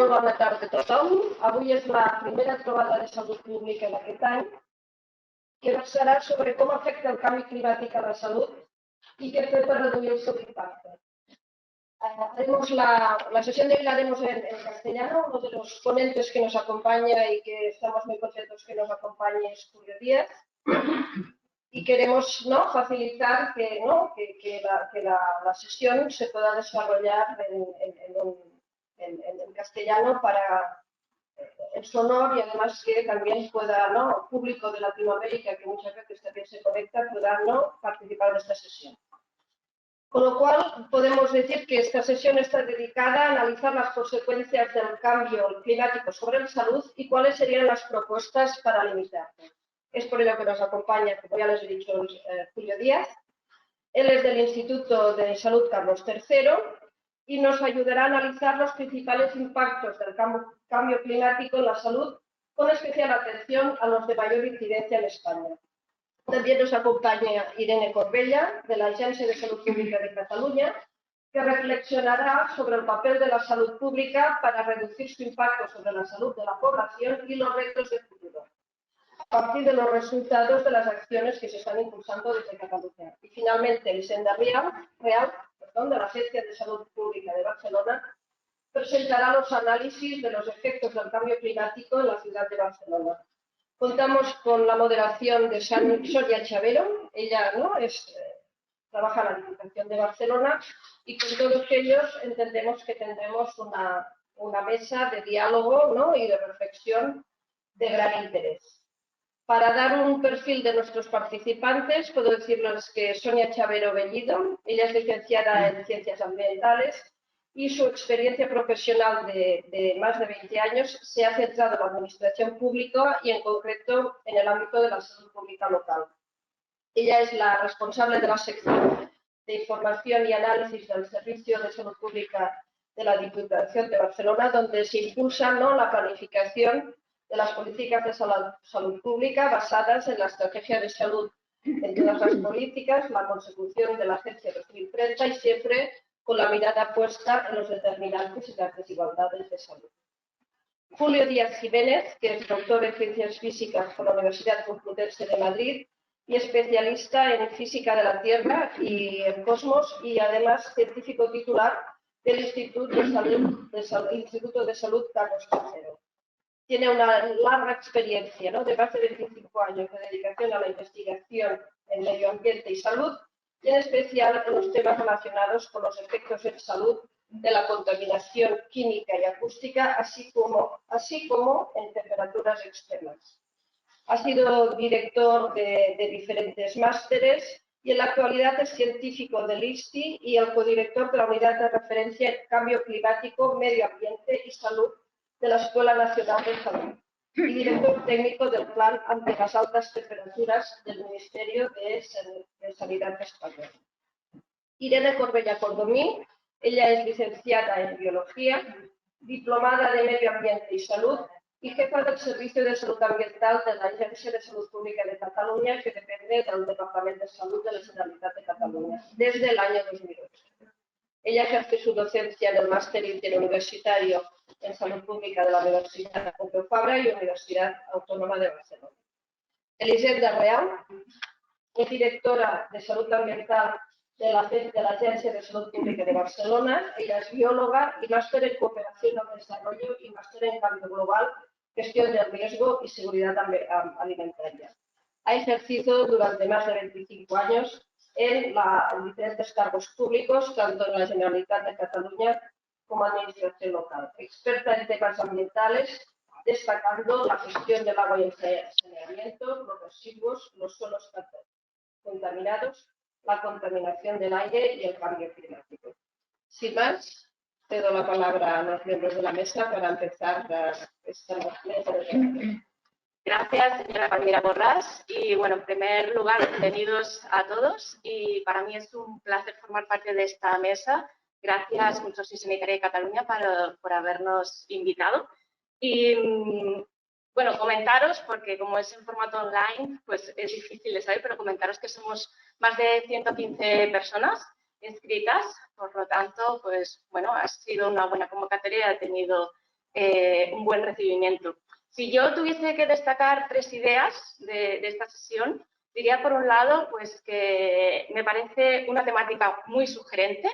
Molt bona tarda a tothom. Avui és la primera trobada de salut pública d'aquest any, que versarà sobre com afecta el canvi climàtic a la salut y qué hacer para reducir su impacto. La sesión de hoy la haremos en castellano. Uno de los ponentes que nos acompaña y que estamos muy contentos que nos acompañe es Julio Díaz. Y queremos facilitar que la sesión se pueda desarrollar en castellano en su honor, y además que también pueda, público de Latinoamérica, que muchas veces también se conecta, pueda participar de esta sesión. Con lo cual, podemos decir que esta sesión está dedicada a analizar las consecuencias del cambio climático sobre la salud y cuáles serían las propuestas para limitarlo. Es por ello que nos acompaña, como ya les he dicho, Julio Díaz. Él es del Instituto de Salud Carlos III y nos ayudará a analizar los principales impactos del cambio climático en la salud, con especial atención a los de mayor incidencia en España. También nos acompaña Irene Corbella, de la Agencia de Salud Pública de Cataluña, que reflexionará sobre el papel de la salud pública para reducir su impacto sobre la salud de la población y los retos de futuro, a partir de los resultados de las acciones que se están impulsando desde Cataluña. Y finalmente, Elisenda Real, de la Agencia de Salud Pública de Barcelona, presentará los análisis de los efectos del cambio climático en la ciudad de Barcelona. Contamos con la moderación de Sonia Chavero. Ella trabaja en la Diputación de Barcelona, y con todos ellos entendemos que tendremos una mesa de diálogo y de reflexión de gran interés. Para dar un perfil de nuestros participantes, puedo decirles que Sonia Chavero Bellido, ella es licenciada en Ciencias Ambientales, y su experiencia profesional de más de 20 años se ha centrado en la administración pública y en concreto en el ámbito de la salud pública local. Ella es la responsable de la sección de información y análisis del Servicio de Salud Pública de la Diputación de Barcelona, donde se impulsa la planificación de las políticas de salud pública basadas en la estrategia de salud en todas las políticas, la consecución de la Agencia 2030 y siempre con la mirada puesta en los determinantes y las desigualdades de salud. Julio Díaz Jiménez, que es doctor en Ciencias Físicas por la Universidad Complutense de Madrid y especialista en Física de la Tierra y el Cosmos, y además científico titular del Instituto de Salud Carlos III. Tiene una larga experiencia de más de 25 años de dedicación a la investigación en medio ambiente y salud, y en especial en los temas relacionados con los efectos en salud de la contaminación química y acústica, así como en temperaturas extremas. Ha sido director de diferentes másteres y en la actualidad es científico del ISTI y el codirector de la Unidad de Referencia en Cambio Climático, Medio Ambiente y Salud de la Escuela Nacional de Salud, y director técnico del Plan ante las altas temperaturas del Ministerio de Sanidad español. Irene Corbella Cordomí, ella es licenciada en Biología, diplomada de Medio Ambiente y Salud y jefa del Servicio de Salud Ambiental de la Agencia de Salud Pública de Cataluña, que depende del Departamento de Salud de la Generalitat de Cataluña desde el año 2008. Ella ejerce su docencia en el Máster Interuniversitario en Salud Pública de la Universidad Pompeu Fabra y Universidad Autónoma de Barcelona. Elisenda Real es directora de Salud Ambiental de la Agencia de Salud Pública de Barcelona. Ella es bióloga y máster en Cooperación al Desarrollo y máster en Cambio Global, Gestión del Riesgo y Seguridad Alimentaria. Ha ejercido durante más de 25 años en diferentes cargos públicos, tanto en la Generalitat de Cataluña como administración local. Experta en temas ambientales, destacando la gestión del agua y el saneamiento, los residuos, los suelos contaminados, la contaminación del aire y el cambio climático. Sin más, cedo la palabra a los miembros de la mesa para empezar esta mesa de debate. Gracias, señora Palmira Borràs. Y bueno, en primer lugar, bienvenidos a todos. Y para mí es un placer formar parte de esta mesa. Gracias, Consorcio Sanitario de Cataluña, por habernos invitado. Y bueno, comentaros, porque como es en formato online, pues es difícil de saber, pero comentaros que somos más de 115 personas inscritas. Por lo tanto, pues bueno, ha sido una buena convocatoria, ha tenido un buen recibimiento. Si yo tuviese que destacar 3 ideas de esta sesión, diría por un lado pues que me parece una temática muy sugerente,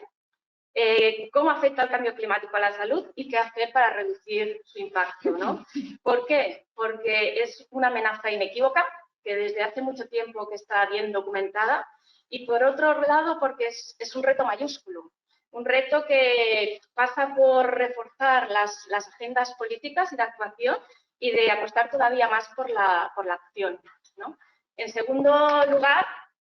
cómo afecta el cambio climático a la salud y qué hacer para reducir su impacto, ¿no? ¿Por qué? Porque es una amenaza inequívoca que desde hace mucho tiempo que está bien documentada, y por otro lado porque es un reto mayúsculo, un reto que pasa por reforzar las agendas políticas y de actuación y de apostar todavía más por la acción, ¿no? En segundo lugar,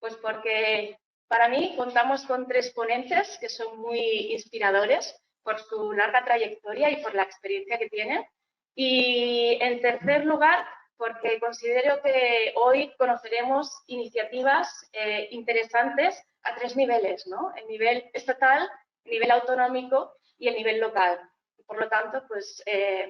pues porque para mí contamos con 3 ponentes que son muy inspiradores por su larga trayectoria y por la experiencia que tienen. Y en tercer lugar, porque considero que hoy conoceremos iniciativas interesantes a 3 niveles, ¿no? El nivel estatal, el nivel autonómico y el nivel local. Por lo tanto, pues,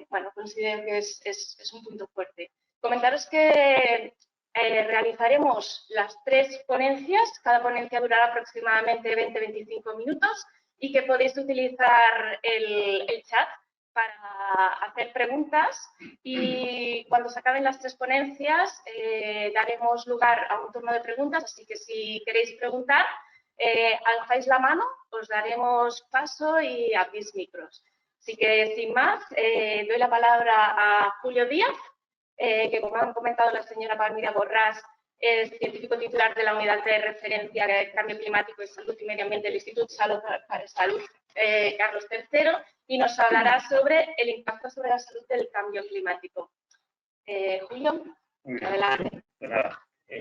bueno, considero que es un punto fuerte. Comentaros que realizaremos las 3 ponencias, cada ponencia durará aproximadamente 20-25 minutos y que podéis utilizar el chat para hacer preguntas, y cuando se acaben las 3 ponencias daremos lugar a un turno de preguntas, así que si queréis preguntar, alzáis la mano, os daremos paso y abrís micros. Así que sin más, doy la palabra a Julio Díaz, que como han comentado la señora Palmira Borràs, es científico titular de la Unidad de Referencia de Cambio Climático y Salud y Medio Ambiente del Instituto Salud Carlos III, y nos hablará sobre el impacto sobre la salud del cambio climático. Julio, adelante.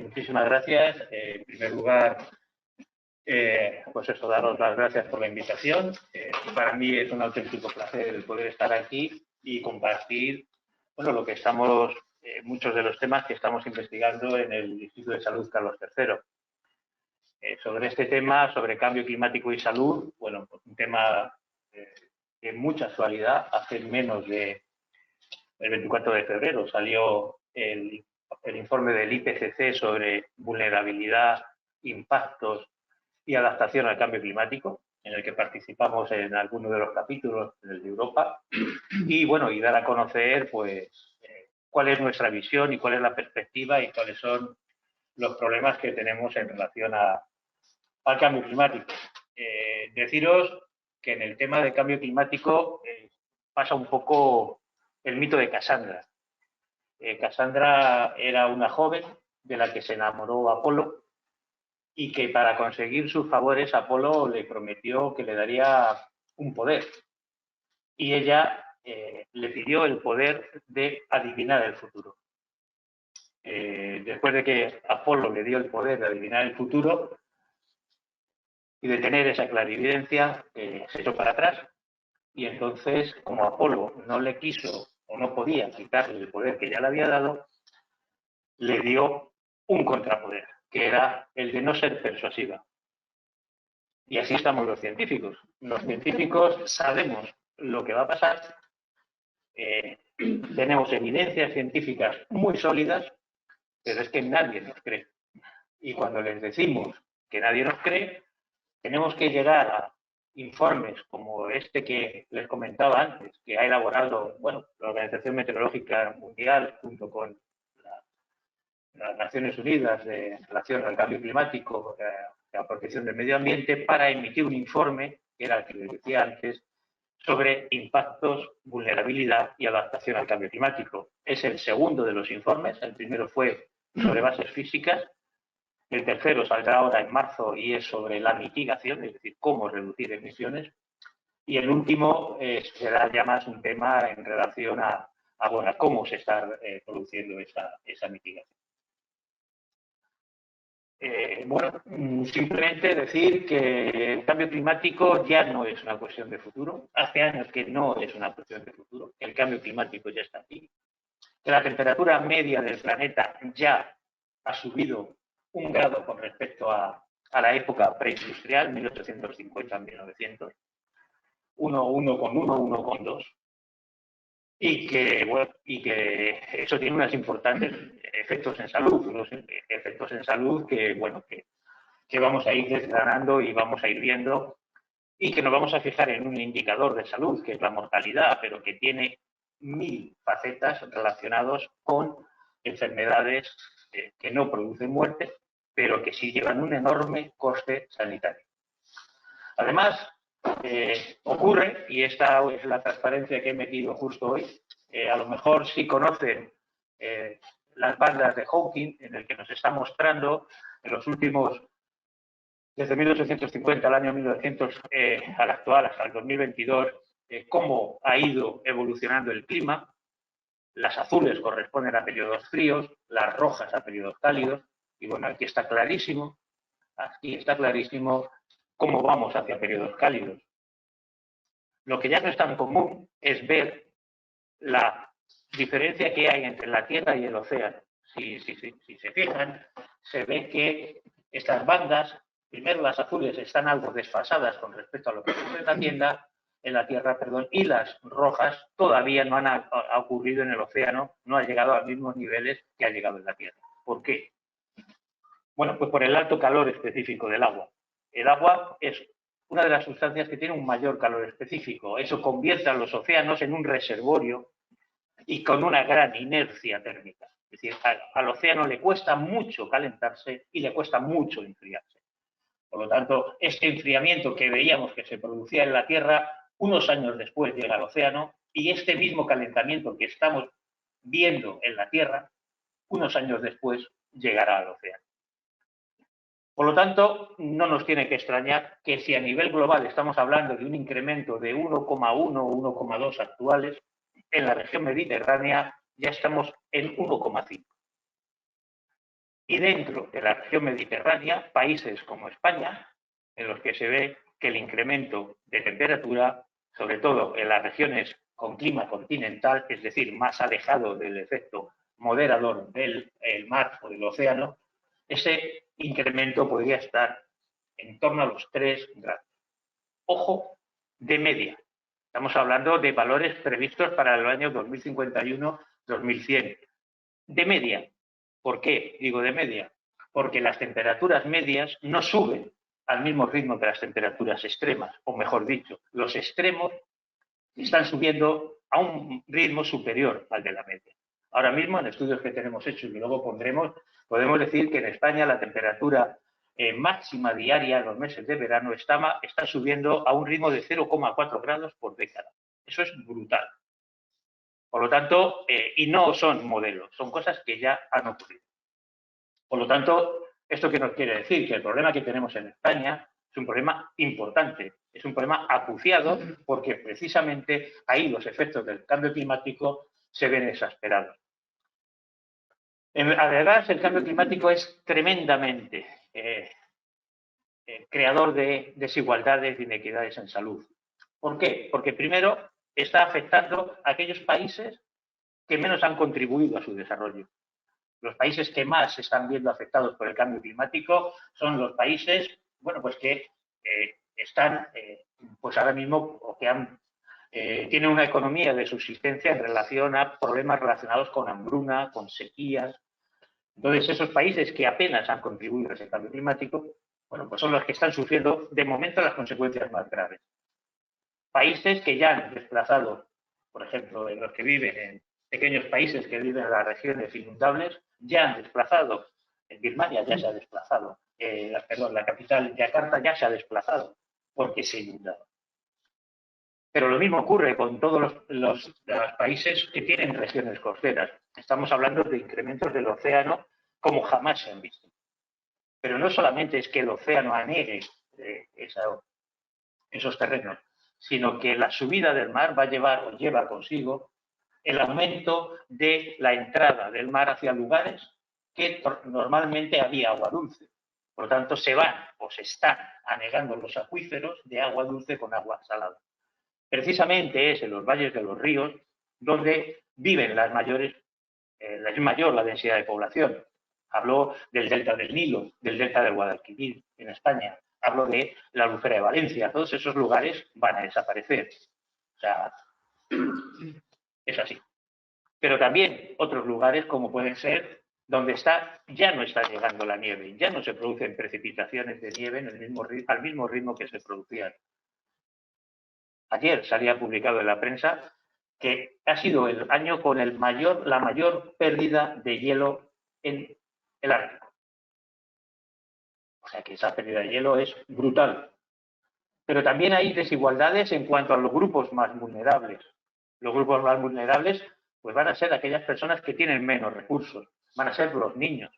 Muchísimas gracias. En primer lugar, pues eso, daros las gracias por la invitación. Para mí es un auténtico placer el poder estar aquí y compartir, bueno, lo que estamos, muchos de los temas que estamos investigando en el Instituto de Salud Carlos III. Sobre este tema, sobre cambio climático y salud, bueno, pues un tema de mucha actualidad. Hace menos de el 24 de febrero salió el informe del IPCC sobre vulnerabilidad, impactos y adaptación al cambio climático, en el que participamos en algunos de los capítulos, en el de Europa, y bueno, y dar a conocer pues cuál es nuestra visión y cuál es la perspectiva y cuáles son los problemas que tenemos en relación al cambio climático. Deciros que en el tema del cambio climático pasa un poco el mito de Casandra. Casandra era una joven de la que se enamoró Apolo, y que para conseguir sus favores Apolo le prometió que le daría un poder. Y ella le pidió el poder de adivinar el futuro. Después de que Apolo le dio el poder de adivinar el futuro y de tener esa clarividencia, se echó para atrás. Y entonces, como Apolo no le quiso o no podía quitarle el poder que ya le había dado, le dio un contrapoder, que era el de no ser persuasiva. Y así estamos los científicos. Los científicos sabemos lo que va a pasar, tenemos evidencias científicas muy sólidas, pero es que nadie nos cree. Y cuando les decimos que nadie nos cree, tenemos que llegar a informes como este que les comentaba antes, que ha elaborado, bueno, la Organización Meteorológica Mundial junto con las Naciones Unidas en relación al cambio climático, la protección del medio ambiente, para emitir un informe, que era el que les decía antes, sobre impactos, vulnerabilidad y adaptación al cambio climático. Es el segundo de los informes. El primero fue sobre bases físicas. El tercero saldrá ahora en marzo y es sobre la mitigación, es decir, cómo reducir emisiones. Y el último será ya más un tema en relación a bueno, cómo se está produciendo esa mitigación. Bueno, simplemente decir que el cambio climático ya no es una cuestión de futuro. Hace años que no es una cuestión de futuro. El cambio climático ya está aquí. Que la temperatura media del planeta ya ha subido 1 grado con respecto a la época preindustrial, 1850-1900. 1,1, 1,2. Y que eso tiene unos importantes efectos en salud, unos efectos en salud que, bueno, que vamos a ir desgranando y vamos a ir viendo, y que nos vamos a fijar en un indicador de salud, que es la mortalidad, pero que tiene 1000 facetas relacionadas con enfermedades que no producen muerte, pero que sí llevan un enorme coste sanitario. Además, ocurre, y esta es la transparencia que he metido justo hoy, a lo mejor sí conocen las bandas de Hawking, en el que nos está mostrando en los últimos, desde 1850 al año 1900 al actual, hasta el 2022, cómo ha ido evolucionando el clima. Las azules corresponden a periodos fríos, las rojas a periodos cálidos, y bueno, aquí está clarísimo cómo vamos hacia periodos cálidos. Lo que ya no es tan común es ver la diferencia que hay entre la Tierra y el océano. Si se fijan, se ve que estas bandas, primero las azules, están algo desfasadas con respecto a lo que ocurre en la Tierra, y las rojas todavía no han ocurrido en el océano, no ha llegado a los mismos niveles que ha llegado en la Tierra. ¿Por qué? Bueno, pues por el alto calor específico del agua. El agua es una de las sustancias que tiene un mayor calor específico. Eso convierte a los océanos en un reservorio y con una gran inercia térmica. Es decir, al océano le cuesta mucho calentarse y le cuesta mucho enfriarse. Por lo tanto, este enfriamiento que veíamos que se producía en la Tierra, unos años después llega al océano, y este mismo calentamiento que estamos viendo en la Tierra, unos años después llegará al océano. Por lo tanto, no nos tiene que extrañar que si a nivel global estamos hablando de un incremento de 1,1 o 1,2 actuales, en la región mediterránea ya estamos en 1,5. Y dentro de la región mediterránea, países como España, en los que se ve que el incremento de temperatura, sobre todo en las regiones con clima continental, es decir, más alejado del efecto moderador del mar o del océano, ese incremento podría estar en torno a los 3 grados. Ojo, de media. Estamos hablando de valores previstos para el año 2051-2100. De media. ¿Por qué digo de media? Porque las temperaturas medias no suben al mismo ritmo que las temperaturas extremas, o mejor dicho, los extremos están subiendo a un ritmo superior al de la media. Ahora mismo, en estudios que tenemos hechos y luego pondremos, podemos decir que en España la temperatura máxima diaria en los meses de verano está subiendo a un ritmo de 0,4 grados por década. Eso es brutal. Por lo tanto, y no son modelos, son cosas que ya han ocurrido. Por lo tanto, ¿esto qué nos quiere decir? Que el problema que tenemos en España es un problema importante, es un problema acuciado porque precisamente ahí los efectos del cambio climático se ven exasperados. Además, el cambio climático es tremendamente creador de desigualdades y inequidades en salud. ¿Por qué? Porque primero está afectando a aquellos países que menos han contribuido a su desarrollo. Los países que más se están viendo afectados por el cambio climático son los países, bueno, pues que están, pues ahora mismo, o que tienen una economía de subsistencia en relación a problemas relacionados con hambruna, con sequías. Entonces, esos países que apenas han contribuido a ese cambio climático, bueno, pues son los que están sufriendo de momento las consecuencias más graves. Países que ya han desplazado, por ejemplo, los que viven en pequeños países que viven en las regiones inundables, ya han desplazado. En Birmania ya se ha desplazado. La capital, Yakarta, ya se ha desplazado porque se inundaba. Pero lo mismo ocurre con todos los países que tienen regiones costeras. Estamos hablando de incrementos del océano como jamás se han visto. Pero no solamente es que el océano anegue esos terrenos, sino que la subida del mar va a llevar o lleva consigo el aumento de la entrada del mar hacia lugares que normalmente había agua dulce. Por lo tanto, se van o se están anegando los acuíferos de agua dulce con agua salada. Precisamente es en los valles de los ríos donde viven es mayor la densidad de población. Hablo del delta del Nilo, del delta del Guadalquivir en España. Hablo de la Albufera de Valencia. Todos esos lugares van a desaparecer. O sea, es así. Pero también otros lugares como pueden ser donde ya no está llegando la nieve, ya no se producen precipitaciones de nieve al mismo ritmo que se producían. Ayer salía publicado en la prensa que ha sido el año con la mayor pérdida de hielo en el Ártico. O sea que esa pérdida de hielo es brutal. Pero también hay desigualdades en cuanto a los grupos más vulnerables. Los grupos más vulnerables pues van a ser aquellas personas que tienen menos recursos, van a ser los niños,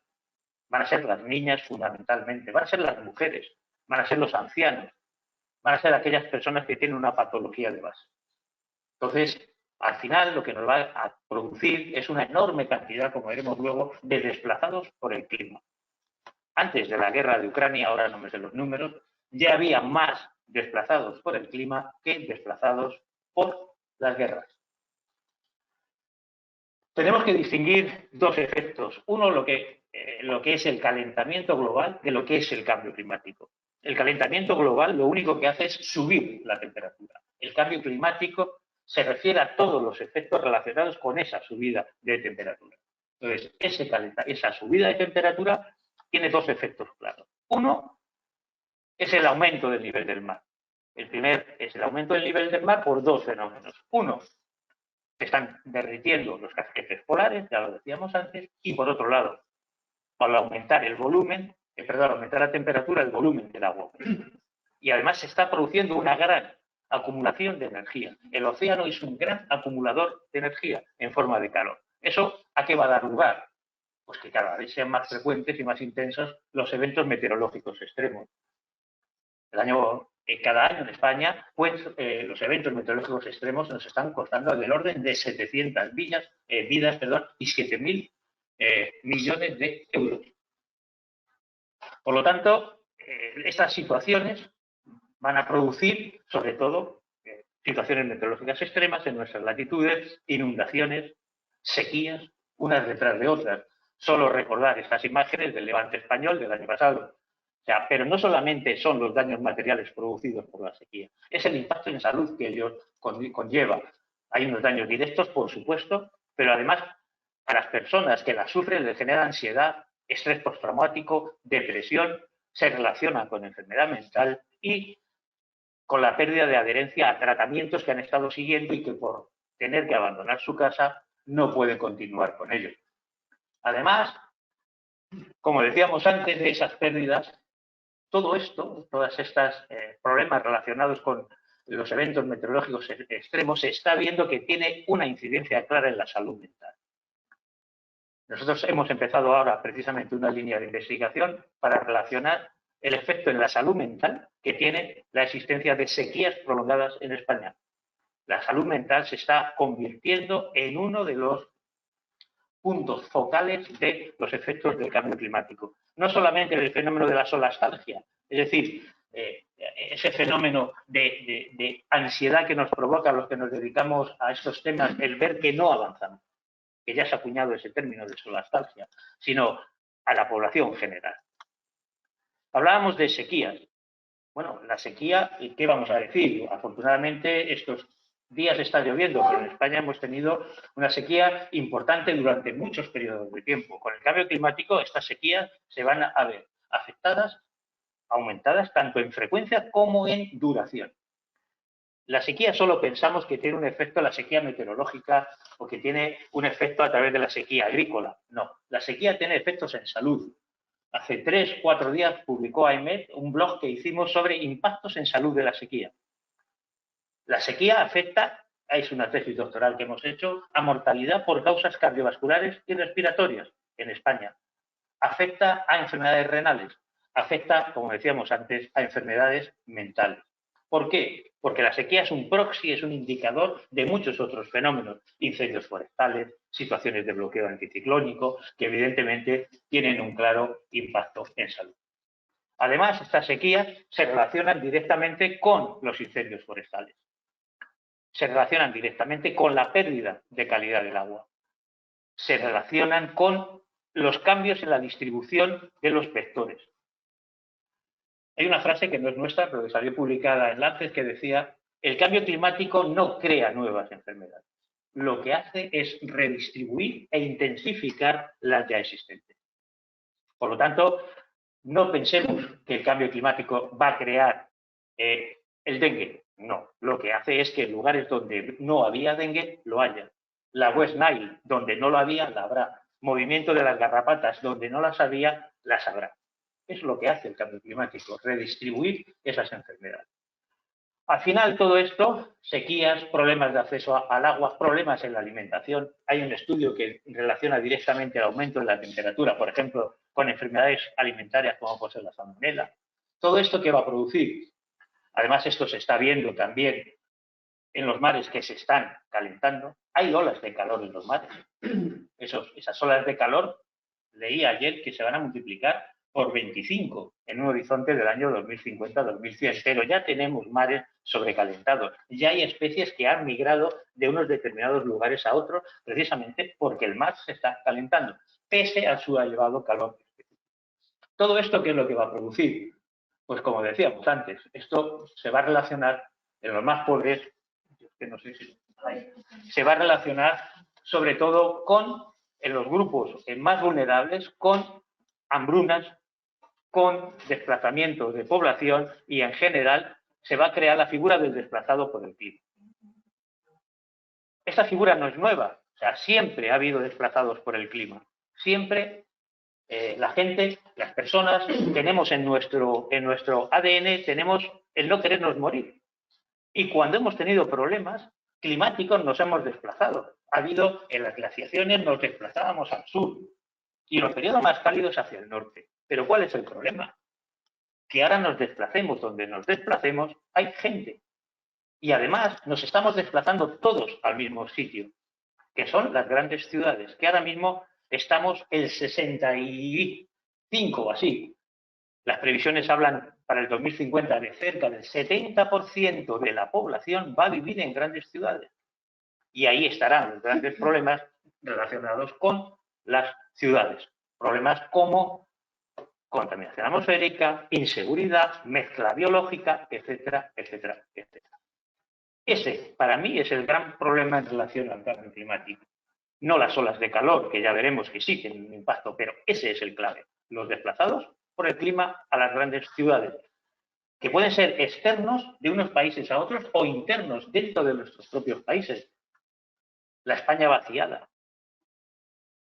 van a ser las niñas fundamentalmente, van a ser las mujeres, van a ser los ancianos, van a ser aquellas personas que tienen una patología de base. Entonces, al final lo que nos va a producir es una enorme cantidad, como veremos luego, de desplazados por el clima. Antes de la guerra de Ucrania, ahora no me sé los números, ya había más desplazados por el clima que desplazados por las guerras. Tenemos que distinguir dos efectos. Uno, lo que es el calentamiento global de lo que es el cambio climático. El calentamiento global lo único que hace es subir la temperatura. El cambio climático se refiere a todos los efectos relacionados con esa subida de temperatura. Entonces, esa subida de temperatura tiene dos efectos claros. Uno es el aumento del nivel del mar. El primer es el aumento del nivel del mar por dos fenómenos. Uno, se están derritiendo los casquetes polares, ya lo decíamos antes, y por otro lado, al aumentar el volumen, aumentar la temperatura, el volumen del agua. Y además se está produciendo una gran acumulación de energía. El océano es un gran acumulador de energía en forma de calor. ¿Eso a qué va a dar lugar? Pues que cada vez sean más frecuentes y más intensos los eventos meteorológicos extremos. Cada año en España, pues los eventos meteorológicos extremos nos están costando del orden de 700 vidas y 7.000 millones de euros. Por lo tanto, estas situaciones van a producir, sobre todo, situaciones meteorológicas extremas en nuestras latitudes, inundaciones, sequías, unas detrás de otras. Solo recordar estas imágenes del levante español del año pasado. O sea, pero no solamente son los daños materiales producidos por la sequía, es el impacto en salud que ello conlleva. Hay unos daños directos, por supuesto, pero además a las personas que las sufren les genera ansiedad, estrés postraumático, depresión, se relaciona con enfermedad mental y con la pérdida de adherencia a tratamientos que han estado siguiendo y que por tener que abandonar su casa no pueden continuar con ellos. Además, como decíamos antes de esas pérdidas, todo esto, todos estos problemas relacionados con los eventos meteorológicos extremos, se está viendo que tiene una incidencia clara en la salud mental. Nosotros hemos empezado ahora precisamente una línea de investigación para relacionar el efecto en la salud mental que tiene la existencia de sequías prolongadas en España. La salud mental se está convirtiendo en uno de los puntos focales de los efectos del cambio climático. No solamente el fenómeno de la solastalgia, es decir, ese fenómeno de ansiedad que nos provoca a los que nos dedicamos a estos temas, el ver que no avanzamos, que ya se ha acuñado ese término de solastalgia, sino a la población general. Hablábamos de sequías. Bueno, la sequía, ¿qué vamos a decir? Afortunadamente, estos días está lloviendo, pero en España hemos tenido una sequía importante durante muchos periodos de tiempo. Con el cambio climático, estas sequías se van a ver afectadas, aumentadas tanto en frecuencia como en duración. La sequía solo pensamos que tiene un efecto la sequía meteorológica o que tiene un efecto a través de la sequía agrícola. No, la sequía tiene efectos en salud. Hace 3 o 4 días publicó AEMET un blog que hicimos sobre impactos en salud de la sequía. La sequía afecta, es una tesis doctoral que hemos hecho, a mortalidad por causas cardiovasculares y respiratorias en España. Afecta a enfermedades renales. Afecta, como decíamos antes, a enfermedades mentales. ¿Por qué? Porque la sequía es un proxy, es un indicador de muchos otros fenómenos, incendios forestales, situaciones de bloqueo anticiclónico, que evidentemente tienen un claro impacto en salud. Además, estas sequías se relacionan directamente con los incendios forestales. Se relacionan directamente con la pérdida de calidad del agua. Se relacionan con los cambios en la distribución de los vectores. Hay una frase que no es nuestra, pero que salió publicada en Lancet, que decía: el cambio climático no crea nuevas enfermedades. Lo que hace es redistribuir e intensificar las ya existentes. Por lo tanto, no pensemos que el cambio climático va a crear el dengue. No, lo que hace es que en lugares donde no había dengue, lo haya. La West Nile, donde no lo había, la habrá. Movimiento de las garrapatas, donde no las había, las habrá. Es lo que hace el cambio climático, redistribuir esas enfermedades. Al final, todo esto, sequías, problemas de acceso al agua, problemas en la alimentación. Hay un estudio que relaciona directamente el aumento de la temperatura, por ejemplo, con enfermedades alimentarias como puede ser la salmonela. Todo esto, ¿qué va a producir? Además, esto se está viendo también en los mares que se están calentando. Hay olas de calor en los mares. Esas olas de calor, leí ayer que se van a multiplicar por 25 en un horizonte del año 2050-2100, pero ya tenemos mares sobrecalentados. Ya hay especies que han migrado de unos determinados lugares a otros, precisamente porque el mar se está calentando, pese a su elevado calor. ¿Todo esto qué es lo que va a producir? Pues como decíamos antes, esto se va a relacionar en los más pobres, que no sé si se va a relacionar sobre todo con en los grupos más vulnerables, con hambrunas, con desplazamientos de población y en general se va a crear la figura del desplazado por el clima. Esta figura no es nueva, o sea, siempre ha habido desplazados por el clima. Siempre la gente, las personas, tenemos en nuestro ADN, tenemos el no querernos morir. Y cuando hemos tenido problemas climáticos nos hemos desplazado. Ha habido, en las glaciaciones nos desplazábamos al sur y los periodos más cálidos hacia el norte. Pero ¿cuál es el problema? Que ahora nos desplacemos donde nos desplacemos, hay gente. Y además nos estamos desplazando todos al mismo sitio, que son las grandes ciudades, que ahora mismo estamos el 65 o así. Las previsiones hablan para el 2050 de cerca del 70% de la población va a vivir en grandes ciudades. Y ahí estarán los grandes problemas relacionados con las ciudades. Problemas como contaminación atmosférica, inseguridad, mezcla biológica, etcétera, etcétera, etcétera. Ese, para mí, es el gran problema en relación al cambio climático. No las olas de calor, que ya veremos que sí tienen un impacto, pero ese es el clave. Los desplazados por el clima a las grandes ciudades, que pueden ser externos de unos países a otros o internos dentro de nuestros propios países. La España vaciada.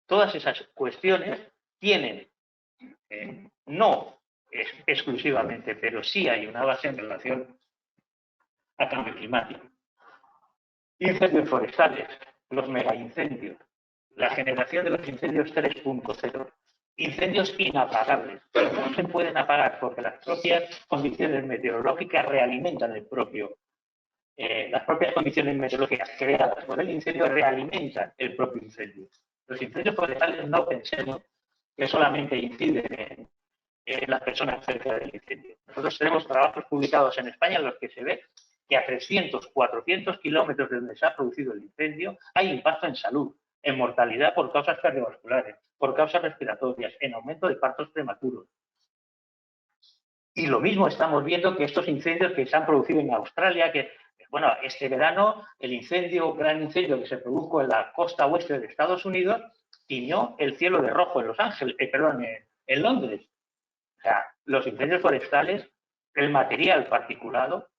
Todas esas cuestiones tienen, no exclusivamente, pero sí hay una base en relación al cambio climático. Incendios forestales, los megaincendios, la generación de los incendios 3.0, incendios inapagables, que no se pueden apagar porque las propias condiciones meteorológicas realimentan el propio. Las propias condiciones meteorológicas creadas por el incendio realimentan el propio incendio. Los incendios forestales no pensemos que solamente inciden en las personas cerca del incendio. Nosotros tenemos trabajos publicados en España en los que se ve que a 300, 400 kilómetros de donde se ha producido el incendio hay impacto en salud, en mortalidad por causas cardiovasculares, por causas respiratorias, en aumento de partos prematuros. Y lo mismo estamos viendo que estos incendios que se han producido en Australia, que, bueno, este verano el gran incendio que se produjo en la costa oeste de Estados Unidos, tiñó el cielo de rojo en Los Ángeles, en Londres. O sea, los incendios forestales, el material particulado,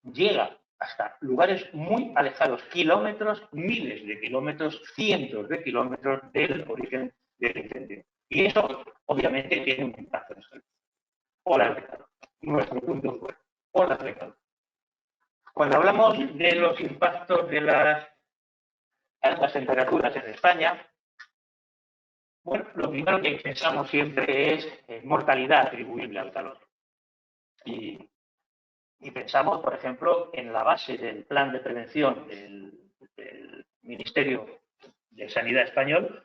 llega hasta lugares muy alejados, kilómetros, miles de kilómetros, cientos de kilómetros del origen del incendio. Y eso, obviamente, tiene un impacto en salud. Olas de calor. Nuestro punto fue olas de calor. Cuando hablamos de los impactos de las altas temperaturas en España, bueno, lo primero que pensamos siempre es mortalidad atribuible al calor. Y pensamos, por ejemplo, en la base del plan de prevención del Ministerio de Sanidad español,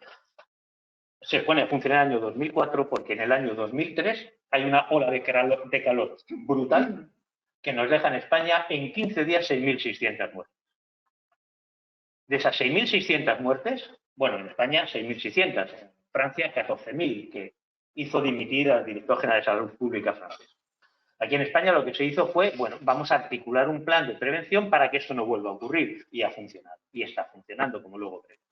se pone a funcionar en el año 2004 porque en el año 2003 hay una ola de calor brutal que nos deja en España en 15 días 6.600 muertes. De esas 6.600 muertes, bueno, en España 6.600, en Francia 14.000, que hizo dimitir al director general de Salud Pública francés. Aquí en España lo que se hizo fue, bueno, vamos a articular un plan de prevención para que esto no vuelva a ocurrir. Y ha funcionado. Y está funcionando, como luego veremos.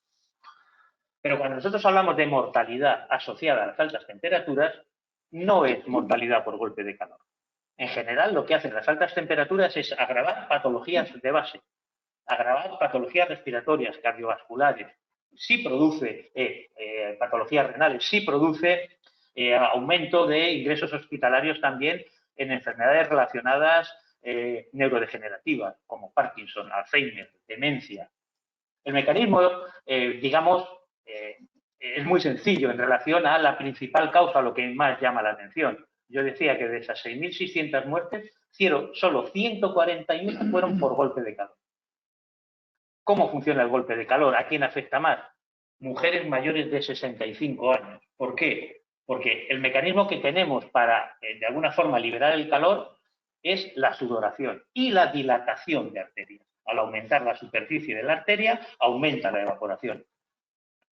Pero cuando nosotros hablamos de mortalidad asociada a las altas temperaturas, no es mortalidad por golpe de calor. En general, lo que hacen las altas temperaturas es agravar patologías de base. agravar patologías respiratorias, cardiovasculares, sí produce patologías renales, sí produce aumento de ingresos hospitalarios también en enfermedades relacionadas neurodegenerativas, como Parkinson, Alzheimer, demencia. El mecanismo, digamos, es muy sencillo en relación a la principal causa, lo que más llama la atención. Yo decía que de esas 6.600 muertes, solo 141 fueron por golpe de calor. ¿Cómo funciona el golpe de calor? ¿A quién afecta más? Mujeres mayores de 65 años. ¿Por qué? Porque el mecanismo que tenemos para, de alguna forma, liberar el calor es la sudoración y la dilatación de arterias. Al aumentar la superficie de la arteria, aumenta la evaporación.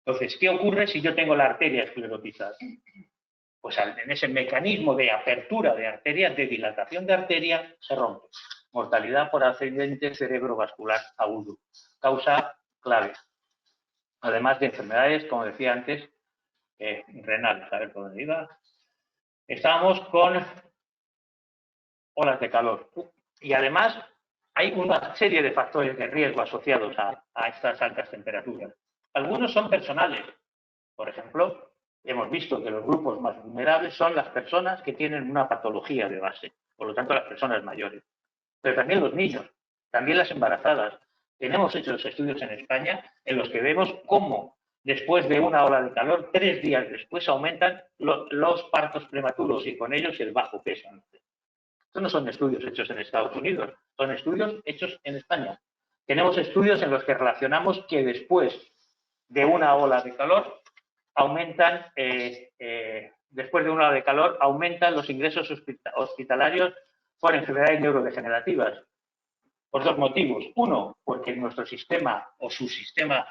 Entonces, ¿qué ocurre si yo tengo la arteria esclerotizada? Pues en ese mecanismo de apertura de arterias, de dilatación de arteria, se rompe. Mortalidad por accidente cerebrovascular agudo. Causa clave. Además de enfermedades, como decía antes, renales. A ver por dónde iba. Estábamos con olas de calor. Y además hay una serie de factores de riesgo asociados a estas altas temperaturas. Algunos son personales. Por ejemplo, hemos visto que los grupos más vulnerables son las personas que tienen una patología de base, por lo tanto las personas mayores. Pero también los niños, también las embarazadas. Tenemos hechos estudios en España en los que vemos cómo después de una ola de calor, 3 días después aumentan los partos prematuros y con ellos el bajo peso. Estos no son estudios hechos en Estados Unidos, son estudios hechos en España. Tenemos estudios en los que relacionamos que después de una ola de calor aumentan, los ingresos hospitalarios por enfermedades neurodegenerativas. Por 2 motivos. Uno, porque nuestro sistema o su sistema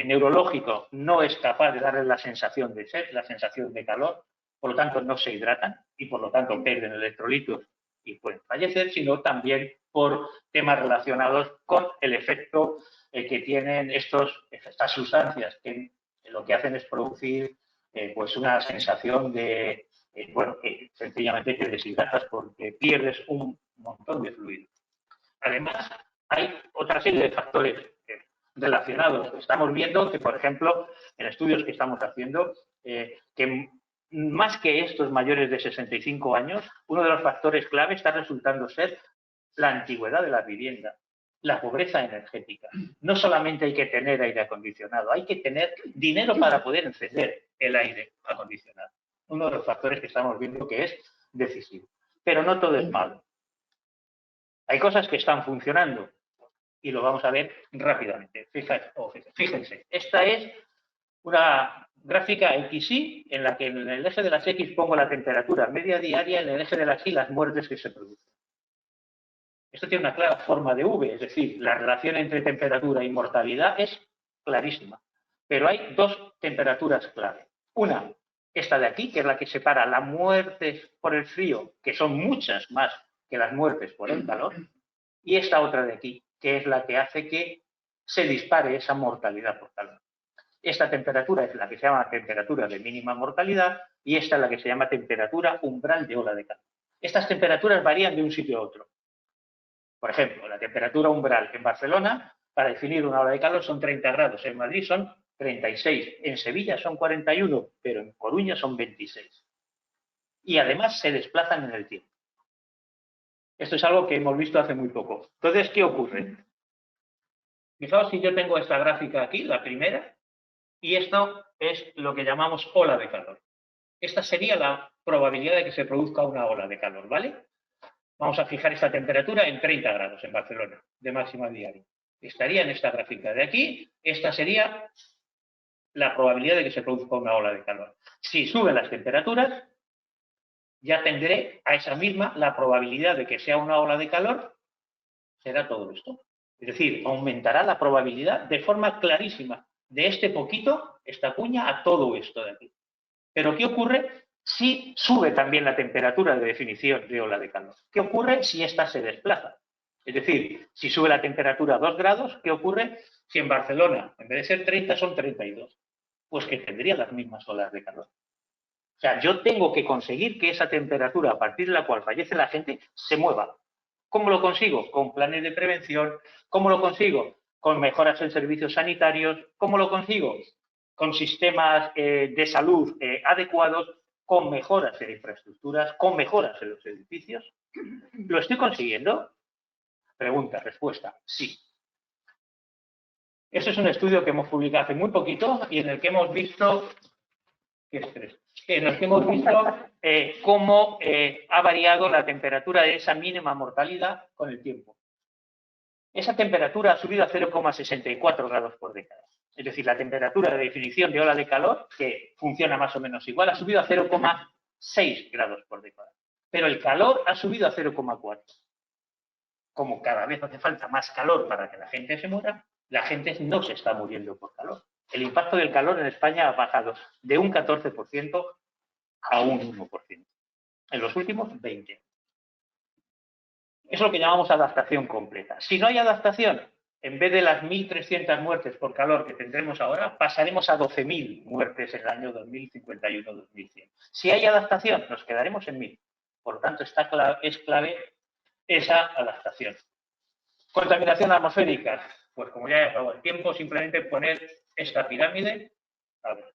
neurológico no es capaz de darle la sensación de sed, la sensación de calor, por lo tanto no se hidratan y por lo tanto pierden electrolitos y pueden fallecer, sino también por temas relacionados con el efecto que tienen estas sustancias, que lo que hacen es producir pues una sensación de, sencillamente te deshidratas porque pierdes un montón de fluido. Además, hay otra serie de factores relacionados. Estamos viendo que, por ejemplo, en estudios que estamos haciendo, que más que estos mayores de 65 años, uno de los factores clave está resultando ser la antigüedad de la vivienda, la pobreza energética. No solamente hay que tener aire acondicionado, hay que tener dinero para poder encender el aire acondicionado. Uno de los factores que estamos viendo que es decisivo. Pero no todo es malo. Hay cosas que están funcionando y lo vamos a ver rápidamente. Fíjense, esta es una gráfica XY en la que en el eje de las X pongo la temperatura media diaria, en el eje de las Y las muertes que se producen. Esto tiene una clara forma de V, es decir, la relación entre temperatura y mortalidad es clarísima. Pero hay 2 temperaturas clave. Una, esta de aquí, que es la que separa las muertes por el frío, que son muchas más que las muertes por el calor, y esta otra de aquí, que es la que hace que se dispare esa mortalidad por calor. Esta temperatura es la que se llama temperatura de mínima mortalidad y esta es la que se llama temperatura umbral de ola de calor. Estas temperaturas varían de un sitio a otro. Por ejemplo, la temperatura umbral en Barcelona, para definir una ola de calor, son 30 grados. En Madrid son 36. En Sevilla son 41, pero en Coruña son 26. Y además se desplazan en el tiempo. Esto es algo que hemos visto hace muy poco. Entonces, ¿qué ocurre? Fijaos si yo tengo esta gráfica aquí, la primera, y esto es lo que llamamos ola de calor. Esta sería la probabilidad de que se produzca una ola de calor, ¿vale? Vamos a fijar esta temperatura en 30 grados en Barcelona, de máxima diaria. Estaría en esta gráfica de aquí. Esta sería la probabilidad de que se produzca una ola de calor. Si suben las temperaturas, ya tendré a esa misma la probabilidad de que sea una ola de calor, será todo esto. Es decir, aumentará la probabilidad de forma clarísima de este poquito, esta cuña, a todo esto de aquí. Pero ¿qué ocurre si sube también la temperatura de definición de ola de calor? ¿Qué ocurre si esta se desplaza? Es decir, si sube la temperatura a 2 grados, ¿qué ocurre si en Barcelona, en vez de ser 30, son 32? Pues que tendría las mismas olas de calor. O sea, yo tengo que conseguir que esa temperatura a partir de la cual fallece la gente se mueva. ¿Cómo lo consigo? Con planes de prevención. ¿Cómo lo consigo? Con mejoras en servicios sanitarios. ¿Cómo lo consigo? Con sistemas de salud adecuados, con mejoras en infraestructuras, con mejoras en los edificios. ¿Lo estoy consiguiendo? Pregunta, respuesta, sí. Eso es un estudio que hemos publicado hace muy poquito y en el que hemos visto, cómo ha variado la temperatura de esa mínima mortalidad con el tiempo. Esa temperatura ha subido a 0,64 grados por década. Es decir, la temperatura de definición de ola de calor, que funciona más o menos igual, ha subido a 0,6 grados por década. Pero el calor ha subido a 0,4. Como cada vez hace falta más calor para que la gente se muera, la gente no se está muriendo por calor. El impacto del calor en España ha bajado de un 14% a un 1% en los últimos 20 años. Eso es lo que llamamos adaptación completa. Si no hay adaptación, en vez de las 1.300 muertes por calor que tendremos ahora, pasaremos a 12.000 muertes en el año 2051-2100. Si hay adaptación, nos quedaremos en 1.000. Por lo tanto, es clave esa adaptación. Contaminación atmosférica. Pues como ya he dado el tiempo, simplemente poner esta pirámide. A ver,